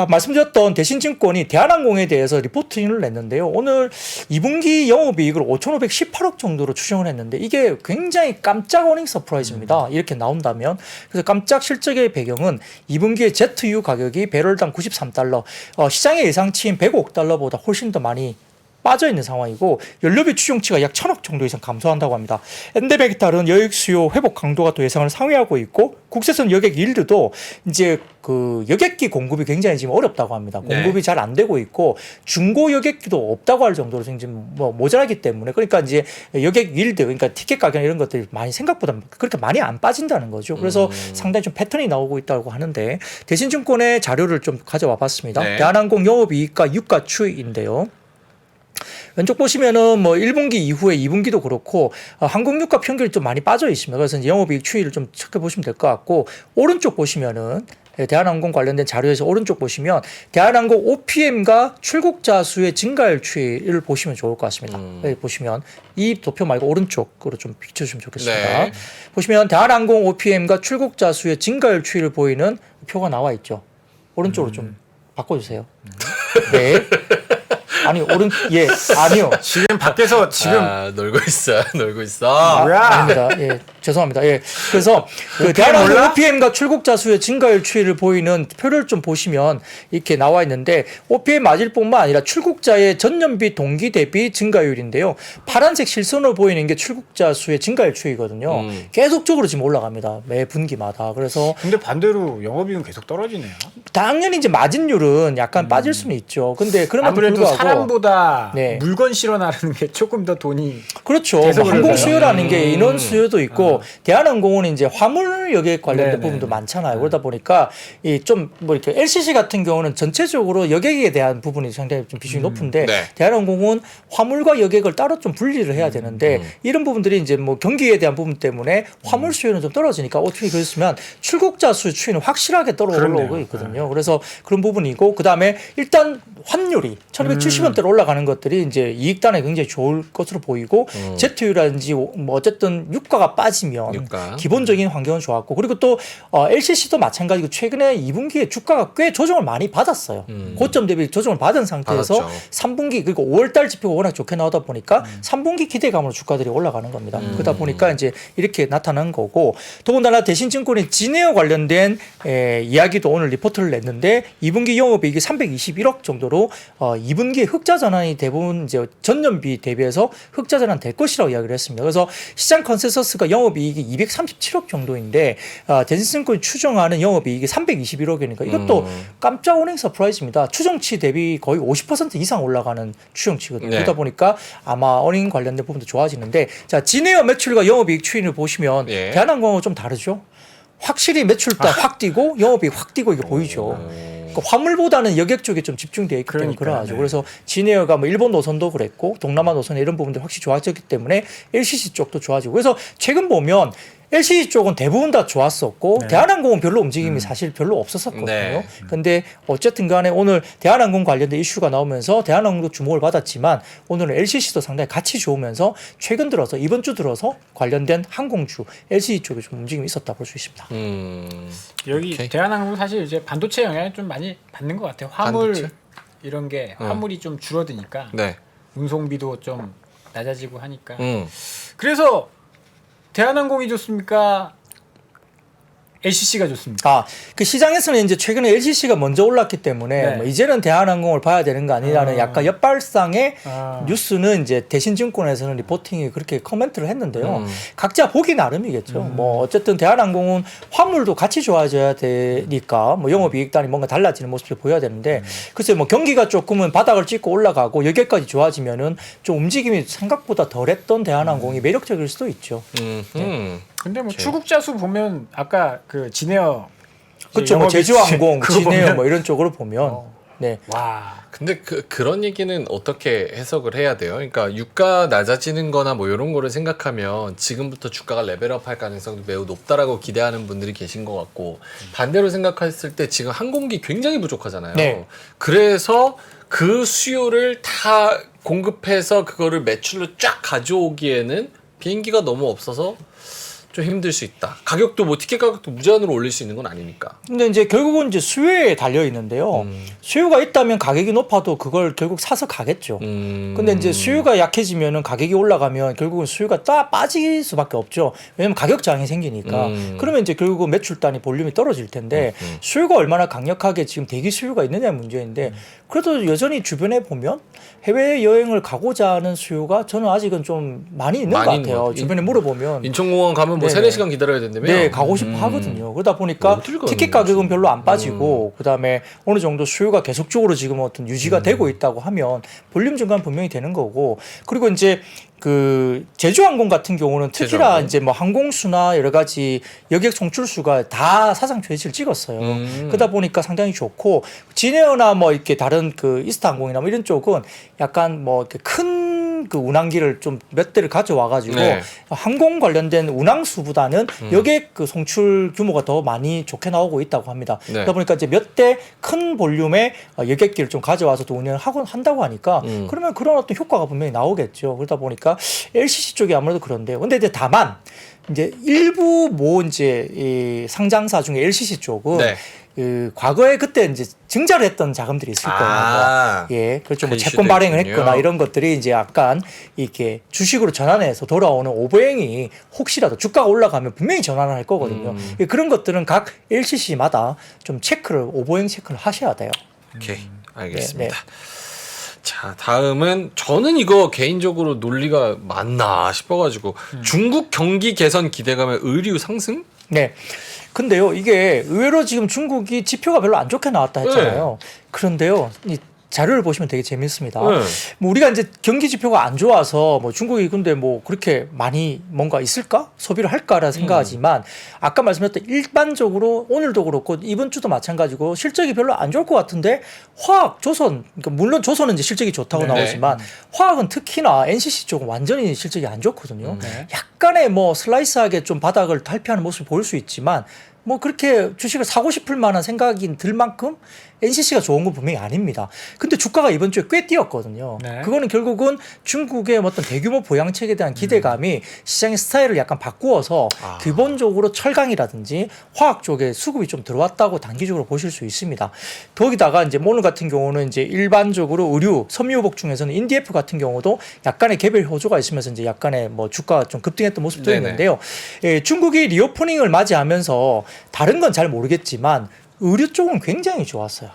C: 말씀드렸던 대신증권이 대한항공에 대해서 리포팅을 냈는데요. 오늘 2분기 영업이익을 5,518억 정도로 추정을 했는데 이게 굉장히 깜짝 어닝 서프라이즈입니다. 이렇게 나온다면. 그래서 깜짝 실적의 배경은 2분기에 제트유 가격이 배럴당 93달러, 시장의 예상치인 105억 달러보다 훨씬 더 많이 빠져 있는 상황이고 연료비 추정치가 약 1,000억 정도 이상 감소한다고 합니다. 엔데믹에 따른 여객 수요 회복 강도가 또 예상을 상회하고 있고 국제선 여객 일드도 이제 그 여객기 공급이 굉장히 지금 어렵다고 합니다. 공급이 잘 안 되고 있고 중고 여객기도 없다고 할 정도로 지금 뭐 모자라기 때문에 그러니까 이제 여객 일드 그러니까 티켓 가격 이런 것들이 많이 생각보다 그렇게 많이 안 빠진다는 거죠. 그래서 상당히 좀 패턴이 나오고 있다고 하는데 대신증권의 자료를 좀 가져와 봤습니다.
B: 네.
C: 대한항공 영업이익과 유가 추이인데요. 왼쪽 보시면은 뭐 1분기 이후에 2분기도 그렇고 항공유가 평균이 좀 많이 빠져 있습니다. 그래서 이제 영업이익 추이를 좀 체크해 보시면 될 것 같고 오른쪽 보시면은 대한항공 관련된 자료에서 오른쪽 보시면 대한항공 OPM과 출국자 수의 증가율 추이를 보시면 좋을 것 같습니다. 여기 보시면 이 도표 말고 오른쪽으로 좀 비춰주시면 좋겠습니다.
B: 네.
C: 보시면 대한항공 OPM과 출국자 수의 증가율 추이를 보이는 표가 나와 있죠. 오른쪽으로 좀 바꿔주세요. 네. 아니 아니요.
A: 지금 밖에서 지금
B: 놀고 있어.
A: 뭐야?
C: 아닙니다. 예, 죄송합니다. 예, 그래서 그 대한항공
A: 몰라?
C: OPM과 출국자 수의 증가율 추이를 보이는 표를 좀 보시면 이렇게 나와 있는데 OPM 맞을뿐만 아니라 출국자의 전년비 동기 대비 증가율인데요. 파란색 실선으로 보이는 게 출국자 수의 증가율 추이거든요. 계속적으로 지금 올라갑니다. 매 분기마다. 그래서
A: 근데 반대로 영업이익은 계속 떨어지네요.
C: 당연히 이제 마진율은 약간 빠질 수는 있죠. 근데 그럼에도
A: 아무래도
C: 불구하고
A: 사람보다
C: 네.
A: 물건 실어 나르는 게 조금 더 돈이
C: 그렇죠.
A: 계속
C: 뭐 항공
A: 그럴까요?
C: 수요라는 게 인원 수요도 있고 대한항공은 이제 화물 여객 관련된
A: 네네.
C: 부분도 많잖아요. 그러다 보니까 이 좀 뭐 이렇게 LCC 같은 경우는 전체적으로 여객에 대한 부분이 상당히 좀 비중이 높은데
B: 네.
C: 대한항공은 화물과 여객을 따로 좀 분리를 해야 되는데 이런 부분들이 이제 뭐 경기에 대한 부분 때문에 화물 수요는 좀 떨어지니까 어떻게 그랬으면 출국자 수 추이는 확실하게 올라오고
A: 그렇네요.
C: 있거든요. 그래서 그런 부분이고 그다음에 일단 환율이 1270원대로 올라가는 것들이 이제 이익단에 굉장히 좋을 것으로 보이고 제트유라든지 뭐 어쨌든 유가가 빠지면
B: 유가.
C: 기본적인 환경은 좋았고 그리고 또 LCC도 마찬가지고 최근에 2분기에 주가가 꽤 조정을 많이 받았어요. 고점 대비 조정을 받은 상태에서
B: 받았죠.
C: 3분기 그리고 5월달 지표가 워낙 좋게 나오다 보니까 3분기 기대감으로 주가들이 올라가는 겁니다. 그러다 보니까 이제 이렇게 나타난 거고 더군다나 대신증권의 진에어 관련된 이야기도 오늘 리포트를 냈는데 2분기 영업이익이 321억 정도로 2분기에 흑자 전환이 대부분 이제 전년비 대비해서 흑자 전환 될 것이라고 이야기를 했습니다. 그래서 시장 컨센서스가 영업이익이 237억 정도인데 대신증권이 추정하는 영업이익이 321억이니까 이것도 깜짝 오닝 서프라이즈입니다. 추정치 대비 거의 50% 이상 올라가는 추정치거든요.
B: 네.
C: 그러다 보니까 아마 어닝 관련된 부분도 좋아지는데 자 진에어 매출과 영업이익 추이를 보시면
B: 예.
C: 대한항공하고 좀 다르죠. 확실히 매출단 확 뛰고 영업이익 확 뛰고 이게 보이죠. 그러니까 화물보다는 여객 쪽에 좀 집중되어 있기 때문에 그러하죠.
A: 네.
C: 그래서 진에어가 뭐 일본 노선도 그랬고 동남아 노선 이런 부분들 확실히 좋아졌기 때문에 LCC 쪽도 좋아지고 그래서 최근 보면 LCC 쪽은 대부분 다 좋았었고
A: 네.
C: 대한항공은 별로 움직임이 사실 별로 없었었거든요.
B: 네.
C: 근데 어쨌든 간에 오늘 대한항공 관련된 이슈가 나오면서 대한항공도 주목을 받았지만 오늘은 LCC도 상당히 같이 좋으면서 최근 들어서 이번 주 들어서 관련된 항공주 LCC 쪽에 좀 움직임이 있었다 볼 수 있습니다.
A: 여기
B: 오케이.
A: 대한항공 사실 이제 반도체 영향을 좀 많이 받는 것 같아요. 화물
B: 반도체?
A: 이런 게 화물이 좀 줄어드니까
B: 네.
A: 운송비도 좀 낮아지고 하니까.
B: 음.
A: 그래서 대한항공이 좋습니까? LCC가 좋습니까?
C: 그 시장에서는 이제 최근에 LCC가 먼저 올랐기 때문에
A: 네.
C: 뭐 이제는 대한항공을 봐야 되는 거 아니라는 약간 옆발상의 뉴스는 이제 대신증권에서는 리포팅이 그렇게 코멘트를 했는데요. 각자 보기 나름이겠죠. 뭐 어쨌든 대한항공은 화물도 같이 좋아져야 되니까 뭐 영업이익단이 뭔가 달라지는 모습을 보여야 되는데 글쎄 뭐 경기가 조금은 바닥을 찍고 올라가고 여기까지 좋아지면은 좀 움직임이 생각보다 덜했던 대한항공이 매력적일 수도 있죠.
A: 근데 뭐 출국자 수 보면 아까 그 진에어
C: 그렇죠. 뭐
A: 영업이익
C: 제주항공,
A: 그거
C: 진에어
A: 보면
C: 뭐 이런 쪽으로 보면 네.
A: 와.
B: 근데 그런 얘기는 어떻게 해석을 해야 돼요? 그러니까 유가 낮아지는 거나 뭐 이런 거를 생각하면 지금부터 주가가 레벨업 할 가능성도 매우 높다라고 기대하는 분들이 계신 것 같고 반대로 생각했을 때 지금 항공기 굉장히 부족하잖아요.
C: 네.
B: 그래서 그 수요를 다 공급해서 그거를 매출로 쫙 가져오기에는 비행기가 너무 없어서 좀 힘들 수 있다. 가격도 뭐 티켓 가격도 무제한으로 올릴 수 있는 건 아니니까.
C: 근데 이제 결국은 이제 수요에 달려 있는데요. 수요가 있다면 가격이 높아도 그걸 결국 사서 가겠죠. 근데 이제 수요가 약해지면은 가격이 올라가면 결국은 수요가 딱 빠질 수밖에 없죠. 왜냐면 가격 저항이 생기니까. 그러면 이제 결국은 매출단위 볼륨이 떨어질 텐데 수요가 얼마나 강력하게 지금 대기 수요가 있느냐의 문제인데 그래도 여전히 주변에 보면 해외 여행을 가고자 하는 수요가 저는 아직은 좀 많이 있는 것
B: 많이 있는 것
C: 같아요.
B: 같아요.
C: 주변에 물어보면.
B: 인천공항 가면 뭐
C: 네네.
B: 3-4시간 기다려야 된다며?
C: 네, 가고 싶어 하거든요. 그러다 보니까
B: 어딜 가는
C: 티켓
B: 거지?
C: 가격은 별로 안 빠지고 그다음에 어느 정도 수요가 계속적으로 지금 어떤 유지가 되고 있다고 하면 볼륨 증가는 분명히 되는 거고 그리고 이제 그 제주항공 같은 경우는 특히나
B: 제주항공.
C: 이제 뭐 항공수나 여러 가지 여객 송출수가 다 사상 최저치를 찍었어요. 그러다 보니까 상당히 좋고 진에어나 뭐 이렇게 다른 그 이스타항공이나 뭐 이런 쪽은 약간 뭐 이렇게 큰 그 운항기를 좀 몇 대를 가져와 가지고
B: 네.
C: 항공 관련된 운항수보다는 여객 그 송출 규모가 더 많이 좋게 나오고 있다고 합니다.
B: 네.
C: 그러다 보니까 이제 몇 대 큰 볼륨의 여객기를 좀 가져와서 또 운영을 하고 한다고 하니까 그러면 그런 어떤 효과가 분명히 나오겠죠. 그러다 보니까 LCC 쪽이 아무래도 그런데요. 근데 이제 다만 이제 일부 뭐 이제 이 상장사 중에 LCC 쪽은
B: 네.
C: 그 과거에 그때 이제 증자를 했던 자금들이 있을 거예요.
B: 아.
C: 뭐 예, 그렇죠. 뭐
B: 그
C: 채권
B: 이슈도
C: 발행을
B: 있군요.
C: 했거나 이런 것들이 이제 약간 이렇게 주식으로 전환해서 돌아오는 오버행이 혹시라도 주가가 올라가면 분명히 전환을 할 거거든요. 예, 그런 것들은 각 LCC마다 좀 체크를 오버행 체크를 하셔야 돼요.
B: 오케이. 알겠습니다.
C: 네.
B: 자, 다음은 저는 이거 개인적으로 논리가 맞나 싶어가지고 중국 경기 개선 기대감에 의류 상승?
C: 네. 근데요, 이게 의외로 지금 중국이 지표가 별로 안 좋게 나왔다 했잖아요. 그런데요, 이 자료를 보시면 되게 재밌습니다.
B: 네.
C: 뭐 우리가 이제 경기 지표가 안 좋아서 뭐 중국이 근데 뭐 그렇게 많이 뭔가 있을까? 소비를 할까라 생각하지만 아까 말씀드렸던 일반적으로 오늘도 그렇고 이번 주도 마찬가지고 실적이 별로 안 좋을 것 같은데 화학, 조선, 그러니까 물론 조선은 이제 실적이 좋다고
B: 네.
C: 나오지만 화학은 특히나 NCC 쪽은 완전히 실적이 안 좋거든요.
A: 네.
C: 약간의 뭐 슬라이스하게 좀 바닥을 탈피하는 모습을 보일 수 있지만 뭐 그렇게 주식을 사고 싶을 만한 생각이 들 만큼 NCC가 좋은 건 분명히 아닙니다. 근데 주가가 이번 주에 꽤 뛰었거든요.
A: 네.
C: 그거는 결국은 중국의 어떤 대규모 보양책에 대한 기대감이 시장의 스타일을 약간 바꾸어서 기본적으로 철강이라든지 화학 쪽에 수급이 좀 들어왔다고 단기적으로 보실 수 있습니다. 거기다가 이제 오늘 같은 경우는 이제 일반적으로 의류, 섬유유복 중에서는 인디에프 같은 경우도 약간의 개별 호조가 있으면서 이제 약간의 뭐 주가가 좀 급등했던 모습도
B: 네네.
C: 있는데요. 예, 중국이 리오프닝을 맞이하면서 다른 건 잘 모르겠지만 의류 쪽은 굉장히 좋았어요.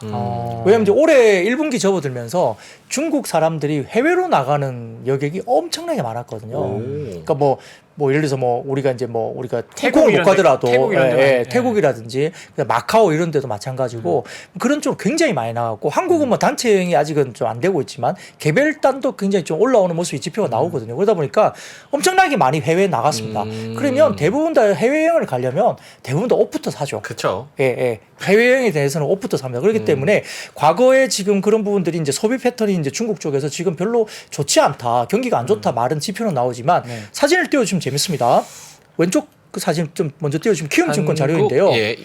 C: 왜냐하면 이제 올해 1분기 접어들면서 중국 사람들이 해외로 나가는 여객이 엄청나게 많았거든요. 그러니까 뭐 뭐 예를 들어서 뭐 우리가 이제 뭐 우리가
A: 태국
C: 홍콩을 못
A: 이런 데,
C: 가더라도
A: 태국 이런 데 많이, 예.
C: 태국이라든지 마카오 이런 데도 마찬가지고 그런 쪽 굉장히 많이 나왔고 한국은 뭐 단체 여행이 아직은 좀 안 되고 있지만 개별단도 굉장히 좀 올라오는 모습이 지표가 나오거든요. 그러다 보니까 엄청나게 많이 해외에 나갔습니다. 그러면 대부분 다 해외여행을 가려면 대부분 다 옷부터 사죠.
B: 그렇죠.
C: 예. 해외여행에 대해서는 옷부터 삽니다. 그렇기 때문에 과거에 지금 그런 부분들이 이제 소비 패턴이 이제 중국 쪽에서 지금 별로 좋지 않다, 경기가 안 좋다 말은 지표는 나오지만
A: 네.
C: 사진을 띄워주시면 재밌습니다. 왼쪽 그 사진 좀 먼저 띄워주시면 키움증권 자료인데요.
B: 예.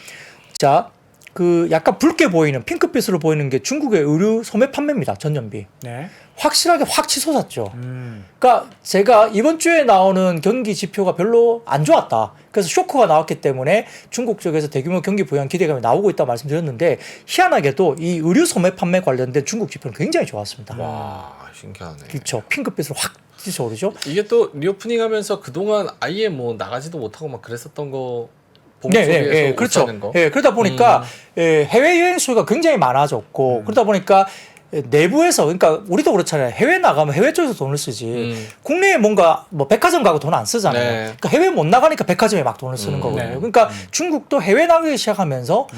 C: 자, 그 약간 붉게 보이는 핑크빛으로 보이는 게 중국의 의류 소매 판매입니다. 전년비.
A: 네.
C: 확실하게 확 치솟았죠. 그러니까 제가 이번 주에 나오는 경기 지표가 별로 안 좋았다. 그래서 쇼크가 나왔기 때문에 중국 쪽에서 대규모 경기 부양 기대감이 나오고 있다고 말씀드렸는데 희한하게도 이 의류 소매 판매 관련된 중국 지표는 굉장히 좋았습니다.
B: 와, 신기하네.
C: 그렇죠. 핑크빛으로 확 치솟오르죠.
B: 이게 또 리오프닝 하면서 그동안 아예 뭐 나가지도 못하고 막 그랬었던 거 보고
C: 네,
B: 속에서
C: 네,
B: 옷
C: 그렇죠.
B: 사는 거.
C: 예, 그러다 보니까 해외 여행 수가 굉장히 많아졌고 그러다 보니까 내부에서 그러니까 우리도 그렇잖아요. 해외 나가면 해외 쪽에서 돈을 쓰지. 국내에 뭔가 뭐 백화점 가고 돈 안 쓰잖아요.
B: 네.
C: 그러니까 해외 못 나가니까 백화점에 막 돈을 쓰는 거거든요.
A: 네.
C: 그러니까 중국도 해외 나가기 시작하면서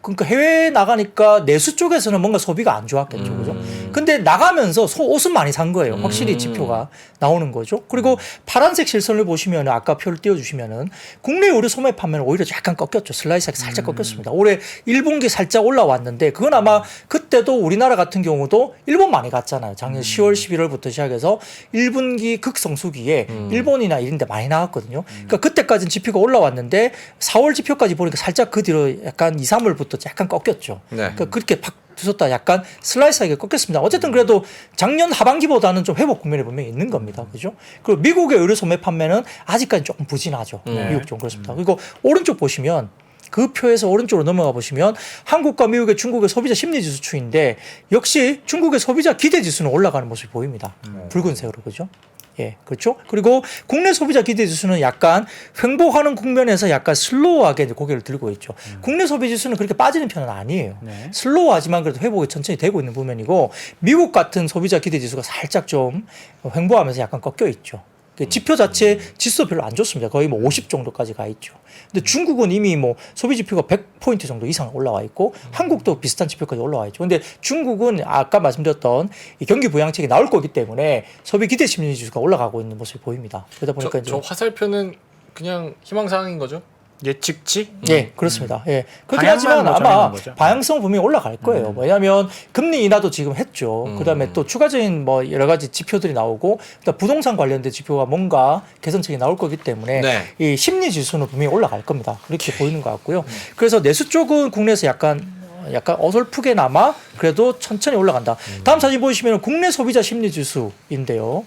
C: 그러니까 해외 나가니까 내수 쪽에서는 뭔가 소비가 안 좋았겠죠. 그죠? 근데 나가면서 옷은 많이 산 거예요. 확실히 지표가 나오는 거죠. 그리고 파란색 실선을 보시면 아까 표를 띄워주시면은 국내 의류 소매 판매는 오히려 약간 꺾였죠. 슬라이스하게 살짝 꺾였습니다. 올해 1분기 살짝 올라왔는데 그건 아마 그때도 우리나라 같은 경우도 일본 많이 갔잖아요. 작년 10월, 11월부터 시작해서 1분기 극성수기에 일본이나 이런 데 많이 나왔거든요. 그러니까 그때까지는 지표가 올라왔는데 4월 지표까지 보니까 살짝 그 뒤로 약간 2, 3월부터 약간 꺾였죠.
B: 네.
C: 그러니까 그렇게 팍 뒤섰다 약간 슬라이스하게 꺾였습니다. 어쨌든 그래도 작년 하반기보다는 좀 회복 국면이 분명히 있는 겁니다. 그죠? 그리고 미국의 의류 소매 판매는 아직까지 조금 부진하죠. 미국 좀 그렇습니다. 그리고 오른쪽 보시면 그 표에서 오른쪽으로 넘어가 보시면 한국과 미국의 중국의 소비자 심리지수 추인데 역시 중국의 소비자 기대지수는 올라가는 모습이 보입니다. 붉은색으로 그죠? 예, 그렇죠. 그리고 국내 소비자 기대 지수는 약간 횡보하는 국면에서 약간 슬로우하게 이제 고개를 들고 있죠. 국내 소비 지수는 그렇게 빠지는 편은 아니에요.
A: 네.
C: 슬로우하지만 그래도 회복이 천천히 되고 있는 부면이고 미국 같은 소비자 기대 지수가 살짝 좀 횡보하면서 약간 꺾여 있죠. 지표 자체 지수도 별로 안 좋습니다. 거의 뭐 50 정도까지 가 있죠. 근데 중국은 이미 뭐 소비 지표가 100포인트 정도 이상 올라와 있고 한국도 비슷한 지표까지 올라와 있죠. 근데 중국은 아까 말씀드렸던 이 경기 부양책이 나올 거기 때문에 소비 기대 심리 지수가 올라가고 있는 모습이 보입니다. 그러다 보니까
B: 저 화살표는 그냥 희망사항인 거죠?
A: 예측치?
C: 예, 그렇습니다. 예. 그렇긴
A: 방향만
C: 하지만
A: 뭐
C: 아마
A: 정해놓은 거죠.
C: 방향성 분명히 올라갈 거예요. 왜냐하면 금리 인하도 지금 했죠. 그다음에 또 추가적인 뭐 여러 가지 지표들이 나오고 그다음 부동산 관련된 지표가 뭔가 개선책이 나올 거기 때문에
B: 네.
C: 이 심리 지수는 분명히 올라갈 겁니다. 그렇게 보이는 것 같고요. 그래서 내수 쪽은 국내에서 약간 어설프게나마 그래도 천천히 올라간다. 다음 사진 보시면 국내 소비자 심리 지수인데요.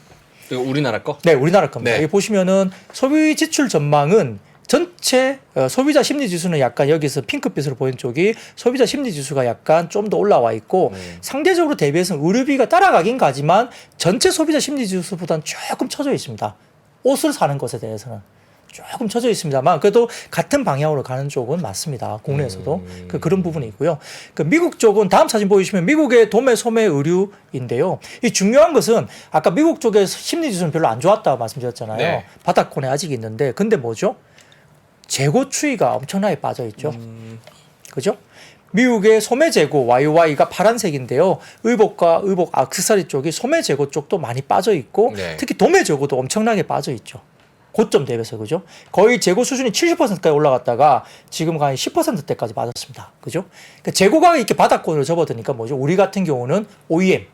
B: 이거 우리나라 거?
C: 네, 우리나라 겁니다.
B: 네.
C: 여기 보시면은 소비 지출 전망은 전체 소비자 심리 지수는 약간 여기서 핑크빛으로 보이는 쪽이 소비자 심리 지수가 약간 좀 더 올라와 있고 상대적으로 대비해서 의료비가 따라가긴 가지만 전체 소비자 심리 지수보다는 조금 처져 있습니다. 옷을 사는 것에 대해서는 조금 처져 있습니다만 그래도 같은 방향으로 가는 쪽은 맞습니다. 국내에서도 그런 부분이 있고요. 미국 쪽은 다음 사진 보이시면 미국의 도매 소매 의류인데요. 이 중요한 것은 아까 미국 쪽의 심리 지수는 별로 안 좋았다고 말씀드렸잖아요.
B: 네.
C: 바닥권에 아직 있는데 근데 뭐죠? 재고 추이가 엄청나게 빠져 있죠. 그죠? 미국의 소매 재고 YY가 파란색인데요. 의복과 의복 액세서리 쪽이 소매 재고 쪽도 많이 빠져 있고
B: 네.
C: 특히 도매 재고도 엄청나게 빠져 있죠. 고점 대비해서 그죠? 거의 재고 수준이 70%까지 올라갔다가 지금 거의 10%대까지 빠졌습니다. 그죠? 그러니까 재고가 이렇게 바닥권으로 접어드니까 뭐죠? 우리 같은 경우는 OEM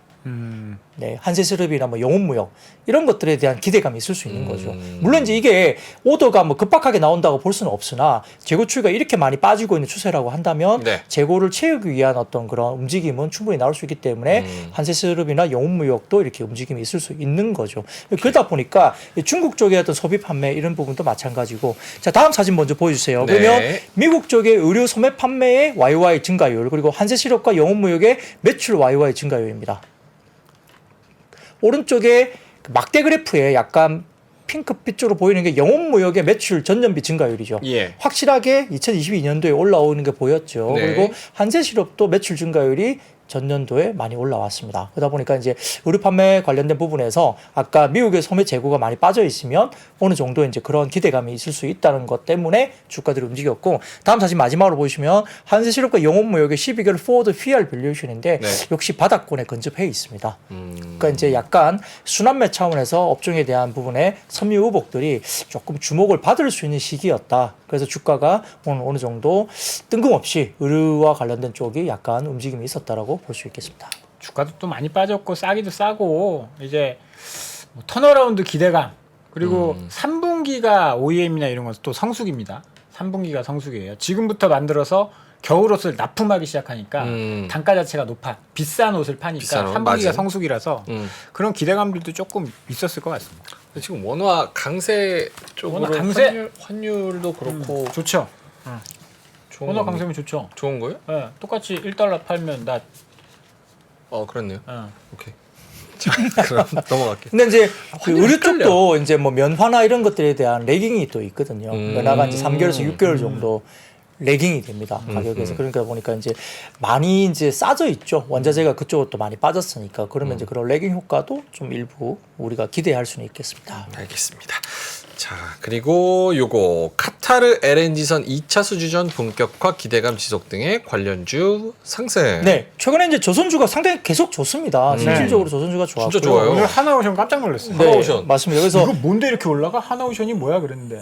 C: 네, 한세스럽이나 뭐 영혼무역 이런 것들에 대한 기대감이 있을 수 있는 거죠. 물론 이제 이게 오더가 뭐 급박하게 나온다고 볼 수는 없으나 재고 추이가 이렇게 많이 빠지고 있는 추세라고 한다면
B: 네.
C: 재고를 채우기 위한 어떤 그런 움직임은 충분히 나올 수 있기 때문에 한세스럽이나 영혼무역도 이렇게 움직임이 있을 수 있는 거죠. 그러다 보니까 중국 쪽의 어떤 소비 판매 이런 부분도 마찬가지고 자 다음 사진 먼저 보여주세요.
B: 네.
C: 그러면 미국 쪽의 의류 소매 판매의 YY 증가율 그리고 한세실업과 영혼무역의 매출 YY 증가율입니다. 오른쪽에 막대 그래프에 약간 핑크빛 쪽으로 보이는 게 영혼무역의 매출 전년비 증가율이죠.
B: 예.
C: 확실하게 2022년도에 올라오는 게 보였죠.
B: 네.
C: 그리고 한세실업도 매출 증가율이 전년도에 많이 올라왔습니다. 그러다 보니까 이제 의류 판매 관련된 부분에서 아까 미국의 소매 재고가 많이 빠져 있으면 어느 정도 이제 그런 기대감이 있을 수 있다는 것 때문에 주가들이 움직였고, 다음 사진 마지막으로 보시면 한세실업과 영혼무역의 12개월 포워드 PER 밸류에이션인데
B: 네.
C: 역시 바닥권에 근접해 있습니다. 그러니까 이제 약간 순환매 차원에서 업종에 대한 부분에 섬유 의복들이 조금 주목을 받을 수 있는 시기였다. 그래서 주가가 오늘 어느 정도 뜬금없이 의류와 관련된 쪽이 약간 움직임이 있었다라고 볼 수 있겠습니다.
A: 주가도 또 많이 빠졌고 싸기도 싸고 이제 뭐 턴어라운드 기대감 그리고 3분기가 OEM이나 이런 것도 또 성수기입니다. 3분기가 성수기예요. 지금부터 만들어서 겨울 옷을 납품하기 시작하니까 단가 자체가 높아 비싼 옷을 파니까
B: 비싼 옷,
A: 3분기가
B: 맞아요.
A: 성수기라서 그런 기대감들도 조금 있었을 것 같습니다.
B: 지금 원화 강세 쪽으로
A: 원화 강세?
B: 환율도 그렇고
A: 좋죠.
B: 좋은
A: 원화
B: 겁니다.
A: 강세면 좋죠.
B: 좋은 거예요?
A: 예, 똑같이 1달러 팔면 나
B: 그렇네요.
A: 어.
B: 오케이. 자, 그럼 넘어갈게요.
C: 근데 이제 그
A: 환율이
C: 의류
A: 헷갈려.
C: 쪽도 이제 뭐 면화나 이런 것들에 대한 레깅이 또 있거든요. 면화가 이제 3개월에서 6개월 정도 레깅이 됩니다. 가격에서. 그러니까 보니까 이제 많이 이제 싸져 있죠. 원자재가 그쪽으로 또 많이 빠졌으니까. 그러면 이제 그런 레깅 효과도 좀 일부 우리가 기대할 수는 있겠습니다.
B: 알겠습니다. 자, 그리고 요거 카타르 LNG선 2차 수주전 본격화 기대감 지속 등의 관련주 상승.
C: 네, 최근에 이제 조선주가 상당히 계속 좋습니다. 실질적으로 조선주가 좋았고요.
B: 진짜 좋아요.
A: 오늘 하나오션 깜짝 놀랐어요.
C: 네,
B: 하나오션.
C: 맞습니다. 그래서
A: 이거 뭔데 이렇게 올라가? 하나오션이 뭐야 그랬는데.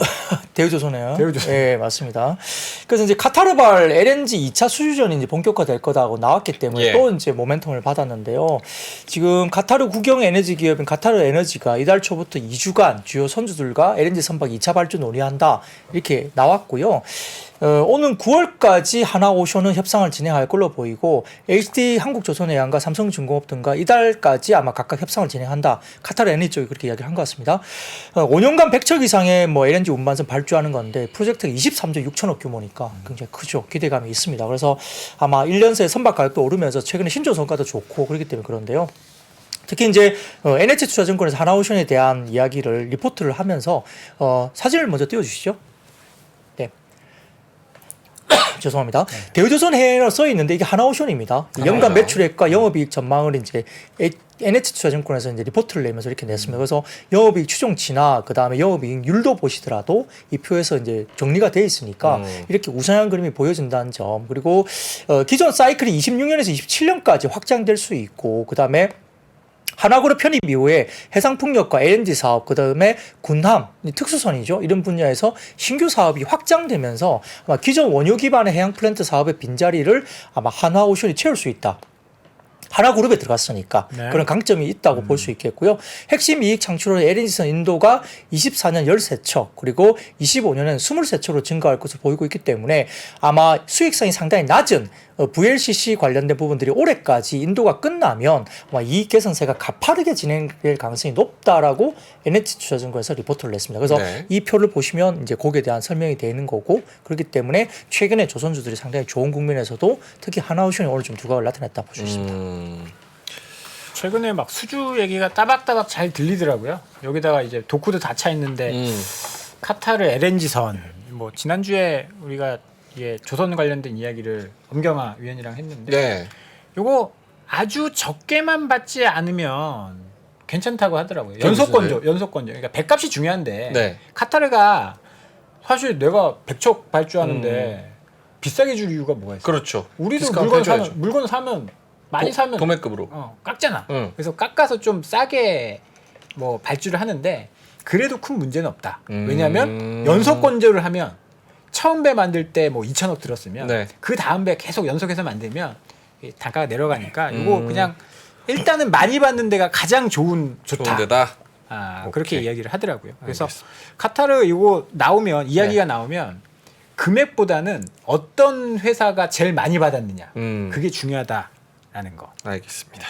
C: 대우조선이에요.
A: 대우조선.
C: 네, 맞습니다. 그래서 이제 카타르발 LNG 2차 수주전이 이제 본격화될 거다고 나왔기 때문에
B: 예.
C: 또 이제 모멘텀을 받았는데요. 지금 카타르 국영 에너지 기업인 카타르 에너지가 이달 초부터 2주간 주요 선주들과 LNG 선박 2차 발주 논의한다 이렇게 나왔고요. 오는 9월까지 하나오션은 협상을 진행할 걸로 보이고 HD 한국조선해양과 삼성중공업 등과 이달까지 아마 각각 협상을 진행한다. 카타르 에너지 쪽이 그렇게 이야기를 한 것 같습니다. 5년간 100척 이상의 뭐 LNG 운반선 발주하는 건데 프로젝트가 23조 6천억 규모니까 굉장히 크죠. 기대감이 있습니다. 그래서 아마 1년 새에 선박 가격도 오르면서 최근에 신조 성과도 좋고 그렇기 때문에 그런데요. 특히 이제 NH투자증권에서 하나오션에 대한 이야기를 리포트를 하면서 사진을 먼저 띄워주시죠. 네. 죄송합니다. 대우조선 해외로 써 있는데 이게 하나오션입니다. 연간 매출액과 영업이익 전망을 이제 NH투자증권에서 이제 리포트를 내면서 이렇게 냈습니다. 그래서 영업이익 추정치나 그 다음에 영업이익률도 보시더라도 이 표에서 이제 정리가 돼 있으니까 이렇게 우상향 그림이 보여진다는 점. 그리고 기존 사이클이 26년에서 27년까지 확장될 수 있고 그 다음에 하나그룹 편입 이후에 해상풍력과 LNG 사업, 그 다음에 군함, 특수선이죠. 이런 분야에서 신규 사업이 확장되면서 아마 기존 원유 기반의 해양 플랜트 사업의 빈자리를 아마 한화오션이 채울 수 있다. 하나그룹에 들어갔으니까
A: 네.
C: 그런 강점이 있다고 볼 수 있겠고요. 핵심 이익 창출은 LNG선 인도가 24년 13척 그리고 25년엔 23척으로 증가할 것으로 보이고 있기 때문에 아마 수익성이 상당히 낮은 VLCC 관련된 부분들이 올해까지 인도가 끝나면 아마 이익 개선세가 가파르게 진행될 가능성이 높다라고 NH투자증권에서 리포트를 냈습니다. 그래서
B: 네.
C: 이 표를 보시면 이제 거기에 대한 설명이 되는 거고 그렇기 때문에 최근에 조선주들이 상당히 좋은 국면에서도 특히 하나오션이 오늘 좀 두각을 나타냈다 볼 수 있습니다.
A: 최근에 막 수주 얘기가 따박따박 잘 들리더라고요. 여기다가 이제 도쿠도 다 차 있는데 카타르 LNG선 뭐 지난주에 우리가 이게 조선 관련된 이야기를 엄경화 위원이랑 했는데
B: 네.
A: 요거 아주 적게만 받지 않으면 괜찮다고 하더라고요.
B: 그게
A: 연속건조. 그러니까 배값이 중요한데
B: 네.
A: 카타르가 사실 내가 100척 발주하는데 비싸게 줄 이유가 뭐가 있어요?
B: 그렇죠.
A: 우리도
B: 디스카운트 해줘야죠.
A: 물건 사면 많이 사면
B: 도매급으로.
A: 깎잖아.
B: 응.
A: 그래서 깎아서 좀 싸게 뭐 발주를 하는데 그래도 큰 문제는 없다. 왜냐하면 연속 건조를 하면 처음 배 만들 때 뭐 2천억 들었으면
B: 네.
A: 그 다음 배 계속 연속해서 만들면 이 단가가 내려가니까 이거 그냥 일단은 많이 받는 데가 가장 좋다.
B: 좋은 데다.
A: 그렇게
B: 오케이.
A: 이야기를 하더라고요. 그래서
B: 알겠습니다.
A: 카타르 이거 나오면 이야기가 나오면 금액보다는 어떤 회사가 제일 많이 받았느냐 그게 중요하다라는 거.
B: 알겠습니다.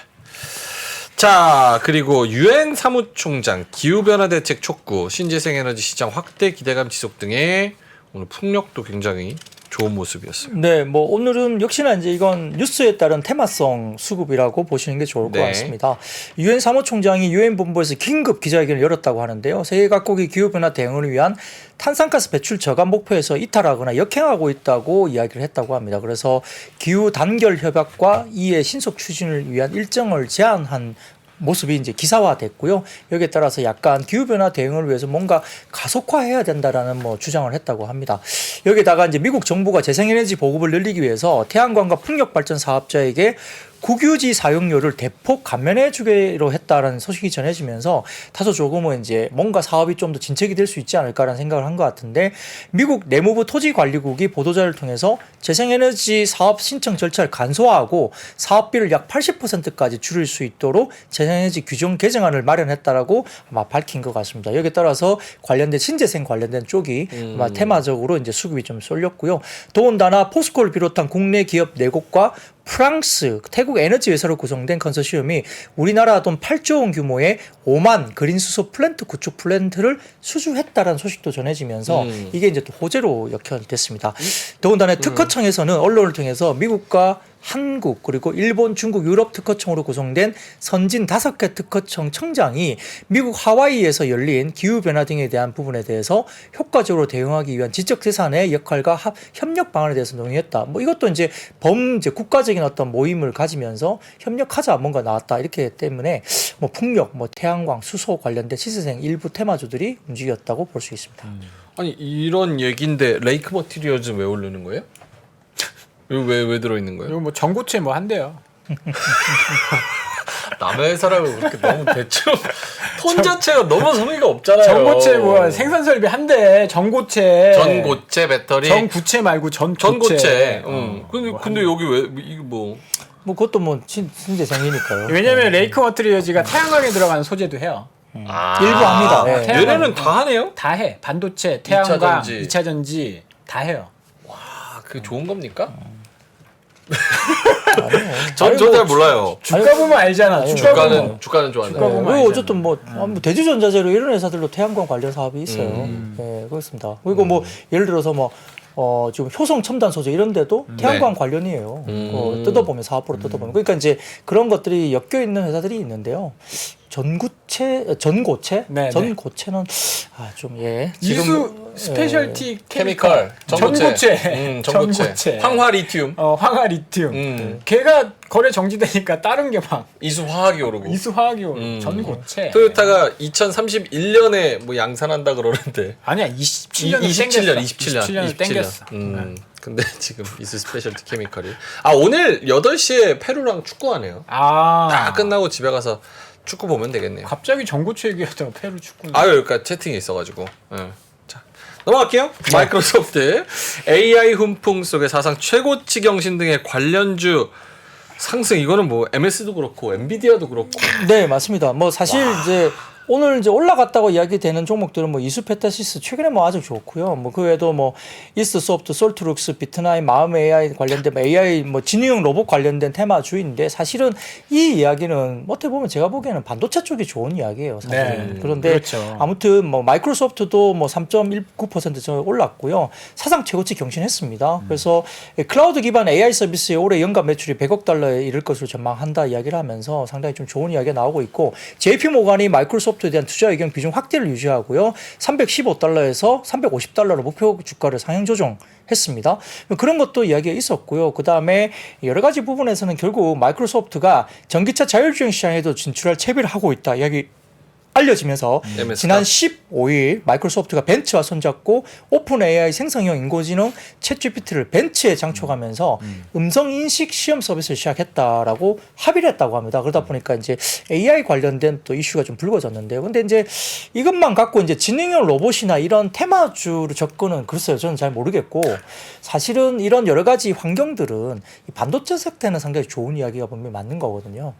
B: 자, 그리고 유엔 사무총장 기후변화 대책 촉구, 신재생 에너지 시장 확대 기대감 지속 등의 오늘 풍력도 굉장히 좋은 모습이었어요.
C: 네, 뭐 오늘은 역시나 이제 이건 뉴스에 따른 테마성 수급이라고 보시는 게 좋을 것
B: 네.
C: 같습니다. 유엔 사무총장이 유엔 본부에서 긴급 기자회견을 열었다고 하는데요. 세계 각국이 기후변화 대응을 위한 탄산가스 배출 저감 목표에서 이탈하거나 역행하고 있다고 이야기를 했다고 합니다. 그래서 기후 단결 협약과 이에 신속 추진을 위한 일정을 제안한 모습이 이제 기사화됐고요. 여기에 따라서 약간 기후변화 대응을 위해서 뭔가 가속화해야 된다라는 뭐 주장을 했다고 합니다. 여기다가 이제 미국 정부가 재생에너지 보급을 늘리기 위해서 태양광과 풍력 발전 사업자에게 국유지 사용료를 대폭 감면해 주기로 했다라는 소식이 전해지면서 다소 조금은 이제 뭔가 사업이 좀 더 진척이 될 수 있지 않을까라는 생각을 한 것 같은데 미국 내무부 토지관리국이 보도자를 통해서 재생에너지 사업 신청 절차를 간소화하고 사업비를 약 80%까지 줄일 수 있도록 재생에너지 규정 개정안을 마련했다라고 아마 밝힌 것 같습니다. 여기에 따라서 관련된 신재생 관련된 쪽이 아마 테마적으로 이제 수급이 좀 쏠렸고요. 더군다나 포스코를 비롯한 국내 기업 4곳과 프랑스, 태국 에너지 회사로 구성된 컨소시엄이 우리나라 돈 8조 원 규모의 5만 그린 수소 플랜트 구축 플랜트를 수주했다라는 소식도 전해지면서 이게 이제 또 호재로 역현됐습니다. 더군다나 특허청에서는 언론을 통해서 미국과 한국 그리고 일본, 중국, 유럽 특허청으로 구성된 선진 5개 특허청 청장이 미국 하와이에서 열린 기후변화 등에 대한 부분에 대해서 효과적으로 대응하기 위한 지적재산의 역할과 협력 방안에 대해서 논의했다. 뭐 이것도 이제 이제 국가적인 어떤 모임을 가지면서 협력하자 뭔가 나왔다. 이렇게 때문에 뭐 풍력, 뭐 태양광, 수소 관련된 시세생 일부 테마주들이 움직였다고 볼 수 있습니다.
B: 아니 이런 얘기인데 레이크 머티리얼즈 왜 오르는 거예요? 왜 들어있는 거예요?
A: 이거 뭐 전고체 뭐 한대요.
B: 남의 회사라고 그렇게 너무 대충 톤 자체가 너무 성의가 없잖아요.
A: 전고체 뭐 생산 설비 한대. 전고체.
B: 전고체 배터리.
A: 전구체 말고 전고체.
B: 전고체. 근데 여기 왜 이거 뭐?
C: 뭐 그것도 뭐 신재생이니까요.
A: 왜냐면 레이크 머트리얼즈가 태양광에 들어가는 소재도 해요.
C: 일부 합니다. 네.
A: 태양광-
B: 얘네는 다 하네요?
A: 다 해. 반도체, 태양광,
B: 2차
A: 2차 전지 다 해요.
B: 아, 그게 좋은 겁니까?
C: 아니요.
B: 전 잘 몰라요.
A: 주가 보면 알잖아. 주가 보면.
B: 주가는 좋아하는.
A: 주가 보면
C: 네,
A: 알잖아요.
C: 어쨌든 뭐 대주전자재로 이런 회사들로 태양광 관련 사업이 있어요. 네, 그렇습니다. 그리고 뭐 예를 들어서 뭐 지금 효성 첨단 소재 이런 데도 태양광 관련이에요. 뜯어보면 사업으로 뜯어보면 그러니까 이제 그런 것들이 엮여 있는 회사들이 있는데요. 전고체?
A: 네,
C: 전고체는 좀 예.
A: 이수 스페셜티
B: 케미컬,
A: 전고체.
B: 전고체. 황화 리튬.
A: 황화 리튬. 걔가 거래 정지되니까 다른 게 막
B: 이수 화학이 오르고.
A: 이수 화학이 오르고 전고체.
B: 토요타가 2031년에 뭐 양산한다 그러는데.
A: 아니야 27년
B: 27년
A: 땡겼어.
B: 근데 지금 이수 스페셜티 케미컬이. 오늘 8시에 페루랑 축구하네요. 다 끝나고 집에 가서 축구 보면 되겠네요.
A: 갑자기 전고체 얘기하다가 페루 축구.
B: 그러니까 채팅이 있어가지고. 자, 넘어갈게요. 마이크로소프트 AI 훈풍 속의 사상 최고치 경신 등의 관련주 상승. 이거는 뭐 MS도 그렇고 엔비디아도 그렇고.
C: 네, 맞습니다. 뭐 사실 이제 오늘 이제 올라갔다고 이야기되는 종목들은 뭐 이수페타시스 최근에 뭐 아주 좋고요. 뭐 그 외에도 뭐 이스트소프트, 솔트룩스, 비트나인, 마음 AI 관련된 AI 뭐 진유형 로봇 관련된 테마주인데 사실은 이 이야기는 어떻게 보면 제가 보기에는 반도체 쪽이 좋은 이야기예요. 사실.
A: 네,
C: 그런데
A: 그렇죠.
C: 아무튼 뭐 마이크로소프트도 뭐 3.19% 정도 올랐고요. 사상 최고치 경신했습니다. 그래서 클라우드 기반 AI 서비스의 올해 연간 매출이 100억 달러에 이를 것으로 전망한다 이야기를 하면서 상당히 좀 좋은 이야기가 나오고 있고 JP 모간이 마이크로소프트에 대한 투자 의견 비중 확대를 유지하고요. 315달러에서 350달러로 목표 주가를 상향 조정했습니다. 그런 것도 이야기가 있었고요. 그 다음에 여러 가지 부분에서는 결국 마이크로소프트가 전기차 자율주행 시장에도 진출할 채비를 하고 있다 이야기 알려지면서
B: MS가?
C: 지난 15일 마이크로소프트가 벤츠와 손잡고 오픈 AI 생성형 인공지능 챗GPT를 벤츠에 장촉하면서 음성 인식 시험 서비스를 시작했다라고 합의를 했다고 합니다. 그러다 보니까 이제 AI 관련된 또 이슈가 좀 불거졌는데요. 근데 이제 이것만 갖고 이제 지능형 로봇이나 이런 테마주로 접근은 글쎄요. 저는 잘 모르겠고 사실은 이런 여러 가지 환경들은 이 반도체 섹터는 상당히 좋은 이야기가 분명히 맞는 거거든요.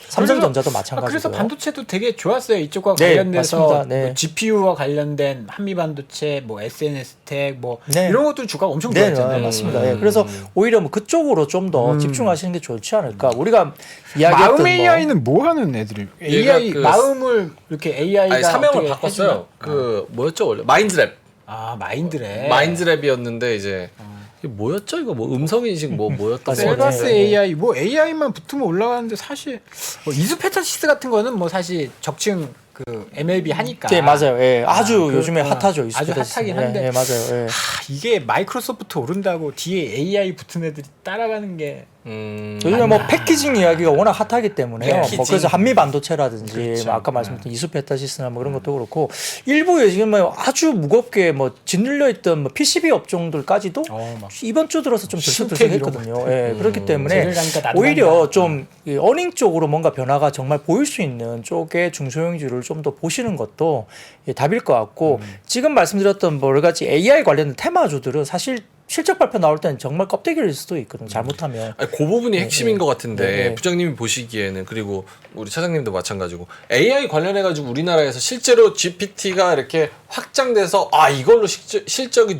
C: 삼성전자도 마찬가지고요.
A: 그래서 반도체도 되게 좋았어요. 이쪽과
C: 네,
A: 관련돼서
C: 맞습니다. 네.
A: 뭐 GPU와 관련된 한미 반도체, 뭐 SNS 텍, 뭐
C: 네.
A: 이런 것들 주가가 엄청
C: 네,
A: 좋았잖아요.
C: 맞습니다. 예. 그래서 오히려 뭐 그쪽으로 좀 더 집중하시는 게 좋지 않을까. 우리가 이야기했던
A: 마음 AI는 뭐 하는 애들이? AI
B: 그
A: 마음을 이렇게 AI가
B: 사명을 바꿨어요. 그 뭐였죠 원래? 마인드랩.
A: 마인드랩.
B: 마인드랩이었는데 이제 이게 뭐였죠? 이거 뭐 음성인식 뭐였던 거
A: 셀바스
B: 같은데.
A: AI 뭐 AI만 붙으면 올라가는데 사실 뭐 이수페타시스 같은 거는 뭐 사실 적층 그 MLB 하니까.
C: 네, 맞아요. 예. 아주
A: 그,
C: 요즘에 핫하죠.
A: 아주 핫하긴 한데.
C: 예, 맞아요. 예.
A: 이게 마이크로소프트 오른다고 뒤에 AI 붙은 애들이 따라가는 게
C: 요즘에 뭐 패키징 이야기가 워낙 핫하기 때문에요. 뭐
B: 패키징.
C: 그래서 한미 반도체라든지
A: 그렇죠.
C: 뭐 아까 말씀드린 이수페타시스나 뭐 그런 것도 그렇고 일부에 지금 뭐 아주 무겁게 뭐 짓눌려 있던 뭐 PCB 업종들까지도
A: 막
C: 이번 주 들어서 좀 들썩들썩했거든요. 예, 그렇기 때문에
A: 쟤를 가니까 나도
C: 오히려
A: 간다.
C: 좀 이 어닝 쪽으로 뭔가 변화가 정말 보일 수 있는 쪽의 중소형주를 좀 더 보시는 것도 예, 답일 것 같고 지금 말씀드렸던 뭐 여러 가지 AI 관련된 테마주들은 사실 실적 발표 나올 때는 정말 껍데기일 수도 있거든요. 잘못하면.
B: 아니, 그 부분이 핵심인 것 같은데
C: 네.
B: 부장님이 보시기에는 그리고 우리 차장님도 마찬가지고 AI 관련해 가지고 우리나라에서 실제로 GPT가 이렇게 확장돼서 아 이걸로 실적이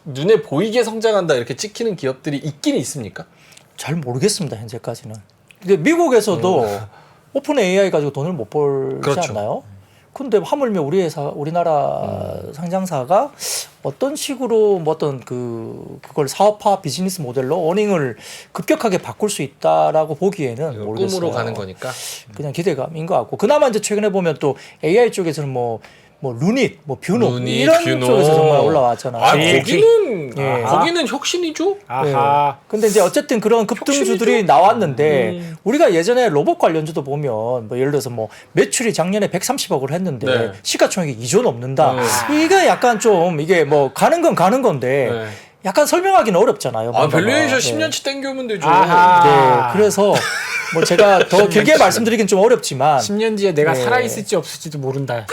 B: 눈에 보이게 성장한다 이렇게 찍히는 기업들이 있긴 있습니까?
C: 잘 모르겠습니다. 현재까지는. 근데 미국에서도 오픈 AI 가지고 돈을 못 벌지
B: 그렇죠.
C: 않나요? 근데 하물며 우리 회사, 우리나라 상장사가 어떤 식으로 뭐 어떤 그걸 사업화 비즈니스 모델로 어닝을 급격하게 바꿀 수 있다라고 보기에는 모르겠어요.
B: 꿈으로 가는 거니까.
C: 그냥 기대감인 것 같고 그나마 이제 최근에 보면 또 AI 쪽에서는 뭐 루닛, 뭐 뷰노
B: 루닛,
C: 이런
B: 뷰노.
C: 쪽에서 정말 올라왔잖아요.
B: 아
A: 예.
B: 거기는
C: 예.
B: 거기는 혁신이죠.
A: 아하.
C: 근데 이제 어쨌든 그런 급등주들이 나왔는데 우리가 예전에 로봇 관련주도 보면 뭐 예를 들어서 뭐 매출이 작년에 130억을 했는데
B: 네.
C: 시가총액이 2조 넘는다. 이게 약간 좀 이게 뭐 가는 건 가는 건데
B: 네.
C: 약간 설명하기는 어렵잖아요.
B: 아
C: 뭔가가.
B: 밸류에이션
C: 네.
B: 10년치 땡겨오면 되죠.
A: 아하.
C: 네, 그래서 뭐 제가 더 길게 말씀드리긴 좀 어렵지만
A: 10년 뒤에 내가
C: 네.
A: 살아있을지 없을지도 모른다.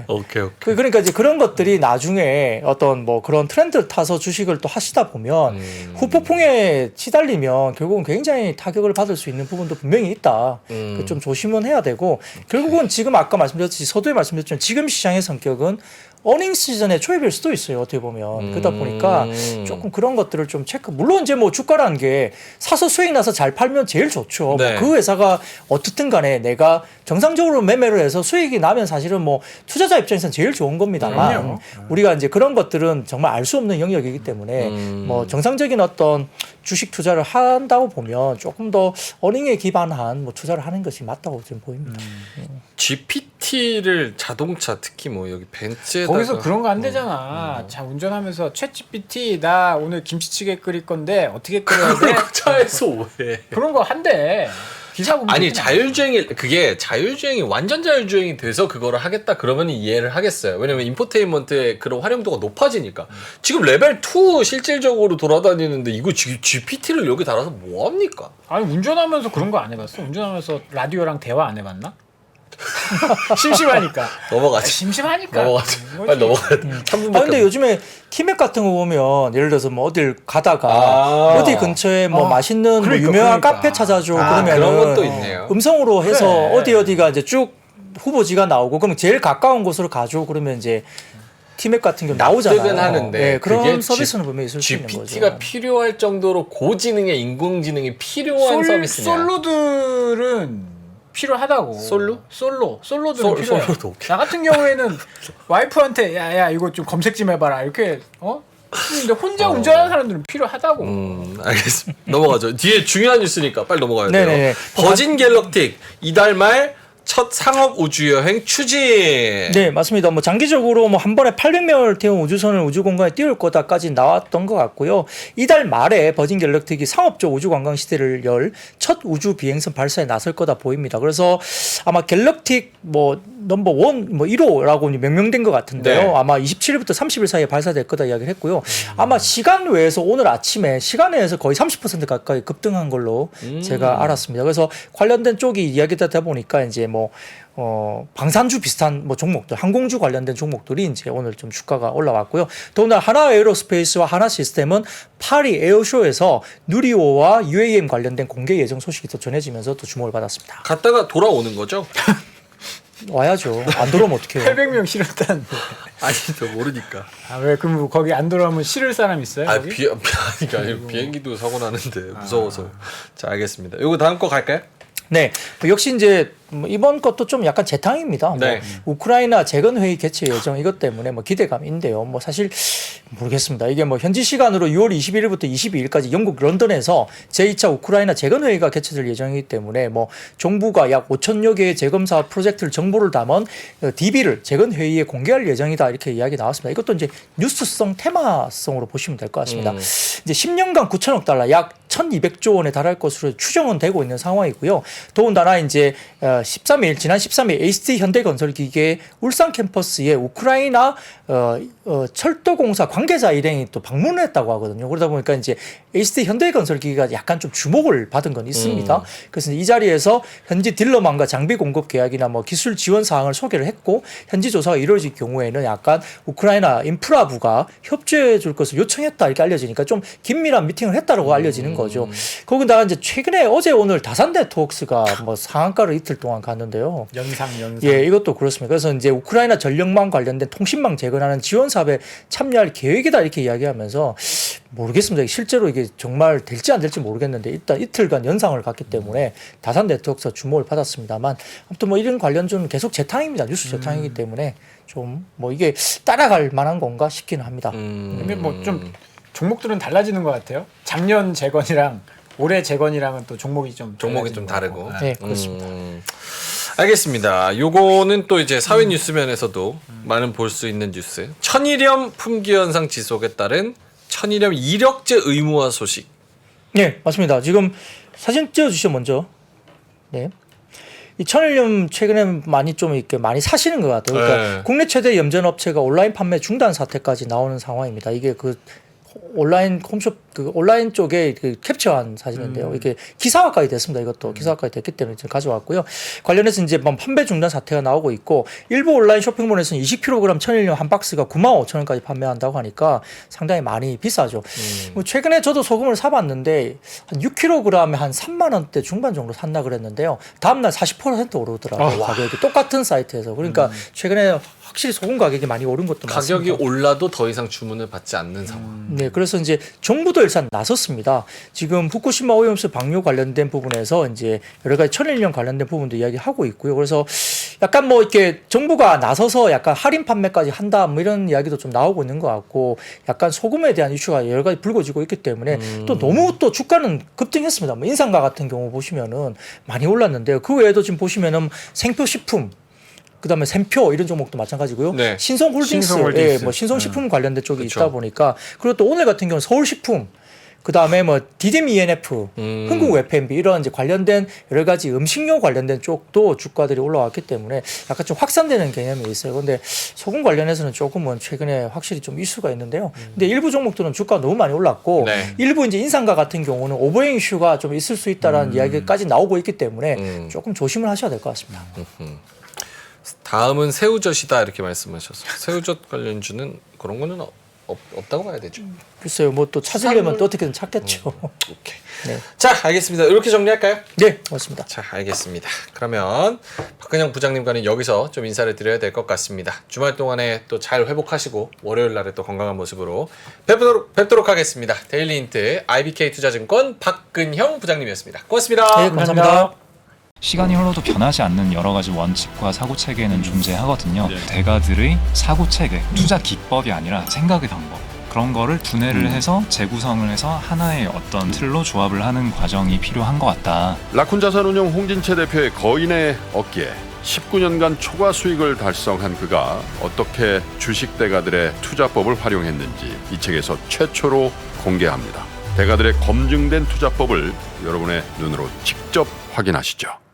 B: 오케이.
C: 그러니까 이제 그런 것들이 나중에 어떤 뭐 그런 트렌드를 타서 주식을 또 하시다 보면 후폭풍에 치달리면 결국은 굉장히 타격을 받을 수 있는 부분도 분명히 있다. 좀 조심은 해야 되고 결국은 지금 아까 말씀드렸듯이 서두에 말씀드렸지만 지금 시장의 성격은 어닝 시즌에 초입일 수도 있어요. 어떻게 보면 그러다 보니까 조금 그런 것들을 좀 체크. 물론 이제 뭐 주가라는 게 사서 수익 나서 잘 팔면 제일 좋죠.
B: 네.
C: 뭐 그 회사가 어떻든 간에 내가 정상적으로 매매를 해서 수익이 나면 사실은 뭐 투자자 입장에서는 제일 좋은 겁니다만
A: 그럼요.
C: 우리가 이제 그런 것들은 정말 알 수 없는 영역이기 때문에 뭐 정상적인 어떤 주식 투자를 한다고 보면 조금 더 어닝에 기반한 뭐 투자를 하는 것이 맞다고 좀 보입니다.
B: GPT를 자동차 특히 뭐 여기 벤츠에다가
A: 거기서 그런 거 안 되잖아. 자 운전하면서 챗 GPT 나 오늘 김치찌개 끓일 건데 어떻게 끓여야 돼?
B: 차에서 왜?
A: 그런 거 한대. 기사 보면
B: 아니
A: 그렇게
B: 자율주행이 완전 자율주행이 돼서 그거를 하겠다 그러면 이해를 하겠어요. 왜냐면 인포테인먼트의 그런 활용도가 높아지니까. 지금 레벨 2 실질적으로 돌아다니는데 이거 GPT를 여기 달아서 뭐 합니까?
A: 아니 운전하면서 그런 거 안 해봤어? 운전하면서 라디오랑 대화 안 해봤나? 심심하니까.
B: 넘어가지.
A: 심심하니까.
B: 넘어가지.
A: 뭐지?
B: 빨리 넘어가야 돼. 3분밖에.
C: 아 근데 요즘에 키맥 같은 거 보면 예를 들어서 뭐 어딜 가다가 어디 근처에 뭐 맛있는 뭐 유명한 카페 찾아줘 그러면
B: 그런 것도 있네요.
C: 음성으로 해서
A: 그래.
C: 어디가 이제 쭉 후보지가 나오고 그럼 제일 가까운 곳으로 가줘 그러면 이제 티맥 같은 경우 나오잖아요.
B: 납득은 하는데
C: 네, 그런
B: 그게
C: 서비스는 분명히 있을 수 있는 거죠.
B: GPT가 필요할 정도로 고지능의 인공지능이 필요한 서비스냐?
A: 솔로들은 필요하다고. 솔로들은 필요해.
B: 솔로도 오케이.
A: 나 같은 경우에는 와이프한테 야야 이거 좀 검색 좀 해봐라 이렇게 근데 혼자 운전하는 사람들은 필요하다고.
B: 알겠습니다. 넘어가죠. 뒤에 중요한 뉴스니까 빨리 넘어가야 돼요.
C: 네네네.
B: 버진 갤럭틱 이달 말 첫 상업 우주 여행 추진.
C: 네, 맞습니다. 뭐 장기적으로 뭐 한 번에 800명을 태운 우주선을 우주 공간에 띄울 거다까지 나왔던 것 같고요. 이달 말에 버진 갤럭틱이 상업적 우주 관광 시대를 열 첫 우주 비행선 발사에 나설 거다 보입니다. 그래서 아마 갤럭틱 뭐 넘버 1, 뭐 1호라고 명명된 것 같은데요.
B: 네.
C: 아마 27일부터 30일 사이에 발사될 거다 이야기를 했고요. 아마 시간 외에서 오늘 아침에 시간 외에서 거의 30% 가까이 급등한 걸로 제가 알았습니다. 그래서 관련된 쪽이 이야기되다 보니까 이제 뭐 방산주 비슷한 뭐 종목들, 항공주 관련된 종목들이 이제 오늘 좀 주가가 올라왔고요. 더군다나 하나 에어로스페이스와 하나 시스템은 파리 에어쇼에서 누리호와 UAM 관련된 공개 예정 소식이 또 전해지면서 또 주목을 받았습니다.
B: 갔다가 돌아오는 거죠?
C: 와야죠. 안 들어오면 어떡해요.
A: 800명 실었다는.
B: 아니 저 모르니까.
A: 왜 그럼 거기 안 돌아오면 실을 사람 있어요?
B: 아
A: 거기?
B: 비행기도 사고 나는데 무서워서. 자 알겠습니다. 요거 다음 거 갈까요?
C: 네, 역시 이제 뭐 이번 것도 좀 약간 재탕입니다.
B: 네.
C: 뭐 우크라이나 재건 회의 개최 예정 이것 때문에 뭐 기대감인데요. 뭐 사실 모르겠습니다. 이게 뭐 현지 시간으로 6월 21일부터 22일까지 영국 런던에서 제2차 우크라이나 재건회의가 개최될 예정이기 때문에 뭐 정부가 약 5천여 개의 재검사 프로젝트를 정보를 담은 DB를 재건회의에 공개할 예정이다 이렇게 이야기 나왔습니다. 이것도 이제 뉴스성 테마성으로 보시면 될 것 같습니다. 이제 10년간 9천억 달러 약 1,200조 원에 달할 것으로 추정은 되고 있는 상황이고요. 더군다나 이제 13일 지난 13일 HT 현대건설기계 울산 캠퍼스에 우크라이나 철도공사 관계자 일행이 또 방문을 했다고 하거든요. 그러다 보니까 이제 HT 현대건설기계가 약간 좀 주목을 받은 건 있습니다. 그래서 이 자리에서 현지 딜러망과 장비 공급 계약이나 뭐 기술 지원 사항을 소개를 했고 현지 조사가 이루어질 경우에는 약간 우크라이나 인프라부가 협조해 줄 것을 요청했다 이렇게 알려지니까 좀 긴밀한 미팅을 했다라고 알려지는 거죠. 거기다가 이제 최근에 어제 오늘 다산 네트워크스가 뭐 상한가를 이틀 동안 갔는데요.
A: 연상.
C: 예, 이것도 그렇습니다. 그래서 이제 우크라이나 전력망 관련된 통신망 재건하는 지원 사업에 참여할 계획이다 이렇게 이야기하면서 모르겠습니다. 실제로 이게 정말 될지 안 될지 모르겠는데 일단 이틀간 연상을 갔기 때문에 다산 네트워크에서 주목을 받았습니다만 아무튼 뭐 이런 관련주는 계속 재탕입니다. 뉴스 재탕이기 때문에 좀 뭐 이게 따라갈 만한 건가 싶기는 합니다.
A: 근데 뭐 좀 종목들은 달라지는 것 같아요. 작년 재건이랑 올해 재건이랑은 또 종목이 좀
B: 다르고.
C: 네, 그렇습니다.
B: 알겠습니다. 요거는 또 이제 사회 뉴스면에서도 많은 볼 수 있는 뉴스. 천일염 품귀 현상 지속에 따른 천일염 이력제 의무화 소식.
C: 네, 맞습니다. 지금 사진 찍어주시죠 먼저. 네. 이 천일염 최근에 많이 좀 이렇게 많이 사시는 것 같아요. 그러니까
B: 네.
C: 국내 최대 염전 업체가 온라인 판매 중단 사태까지 나오는 상황입니다. 이게 그 온라인 홈숍 그 온라인 쪽에 그 캡처한 사진인데요. 이게 기사화까지 됐습니다. 이것도 기사화까지 됐기 때문에 지금 가져왔고요. 관련해서 이제 판매 중단 사태가 나오고 있고 일부 온라인 쇼핑몰에서는 20kg 천일염 한 박스가 95,000원까지 판매한다고 하니까 상당히 많이 비싸죠. 뭐 최근에 저도 소금을 사봤는데 한 6kg에 한 3만 원대 중반 정도 샀나 그랬는데요. 다음날 40% 오르더라고요. 가격이 똑같은 사이트에서. 그러니까 최근에 확실히 소금 가격이 많이 오른 것도
B: 가격이
C: 맞습니다.
B: 올라도 더 이상 주문을 받지 않는 상황.
C: 네, 그래서 이제 정부도 일단 나섰습니다. 지금 후쿠시마 오염수 방류 관련된 부분에서 이제 여러 가지 천일염 관련된 부분도 이야기하고 있고요. 그래서 약간 뭐 이렇게 정부가 나서서 약간 할인 판매까지 한다 뭐 이런 이야기도 좀 나오고 있는 것 같고 약간 소금에 대한 이슈가 여러 가지 불거지고 있기 때문에 또 너무 또 주가는 급등했습니다. 뭐 인상가 같은 경우 보시면은 많이 올랐는데요. 그 외에도 지금 보시면은 생표식품 그다음에 샘표 이런 종목도 마찬가지고요.
B: 네.
C: 신성홀딩스, 예, 뭐 신성식품 관련된 쪽이
B: 그쵸.
C: 있다 보니까 그리고 또 오늘 같은 경우는 서울식품 그다음에 뭐 디딤 ENF, 흥국 F&B 이런 이제 관련된 여러 가지 음식료 관련된 쪽도 주가들이 올라왔기 때문에 약간 좀 확산되는 개념이 있어요. 그런데 소금 관련해서는 조금은 최근에 확실히 좀 이슈가 있는데요. 근데 일부 종목들은 주가가 너무 많이 올랐고
B: 네.
C: 일부 이제 인상가 같은 경우는 오버행 이슈가 좀 있을 수 있다라는 이야기까지 나오고 있기 때문에 조금 조심을 하셔야 될 것 같습니다.
B: 다음은 새우젓이다 이렇게 말씀하셨어요. 새우젓 관련주는 그런 거는 없다고 봐야 되죠.
C: 글쎄요, 뭐 또 찾으려면 또 어떻게든 찾겠죠.
B: 오케이.
C: 네.
B: 자, 알겠습니다. 이렇게 정리할까요?
C: 네, 맞습니다.
B: 자, 알겠습니다. 그러면 박근영 부장님과는 여기서 좀 인사를 드려야 될 것 같습니다. 주말 동안에 또 잘 회복하시고 월요일 날에 또 건강한 모습으로 뵙도록 하겠습니다. 데일리 힌트 IBK 투자증권 박근형 부장님이었습니다. 고맙습니다.
C: 네, 감사합니다.
D: 시간이 흘러도 변하지 않는 여러 가지 원칙과 사고 체계는 존재하거든요. 대가들의 사고 체계, 투자 기법이 아니라 생각의 방법. 그런 거를 분해를 해서 재구성을 해서 하나의 어떤 틀로 조합을 하는 과정이 필요한 것 같다.
E: 라쿤 자산운용 홍진채 대표의 거인의 어깨에 19년간 초과 수익을 달성한 그가 어떻게 주식 대가들의 투자법을 활용했는지 이 책에서 최초로 공개합니다. 대가들의 검증된 투자법을 여러분의 눈으로 직접 확인하시죠.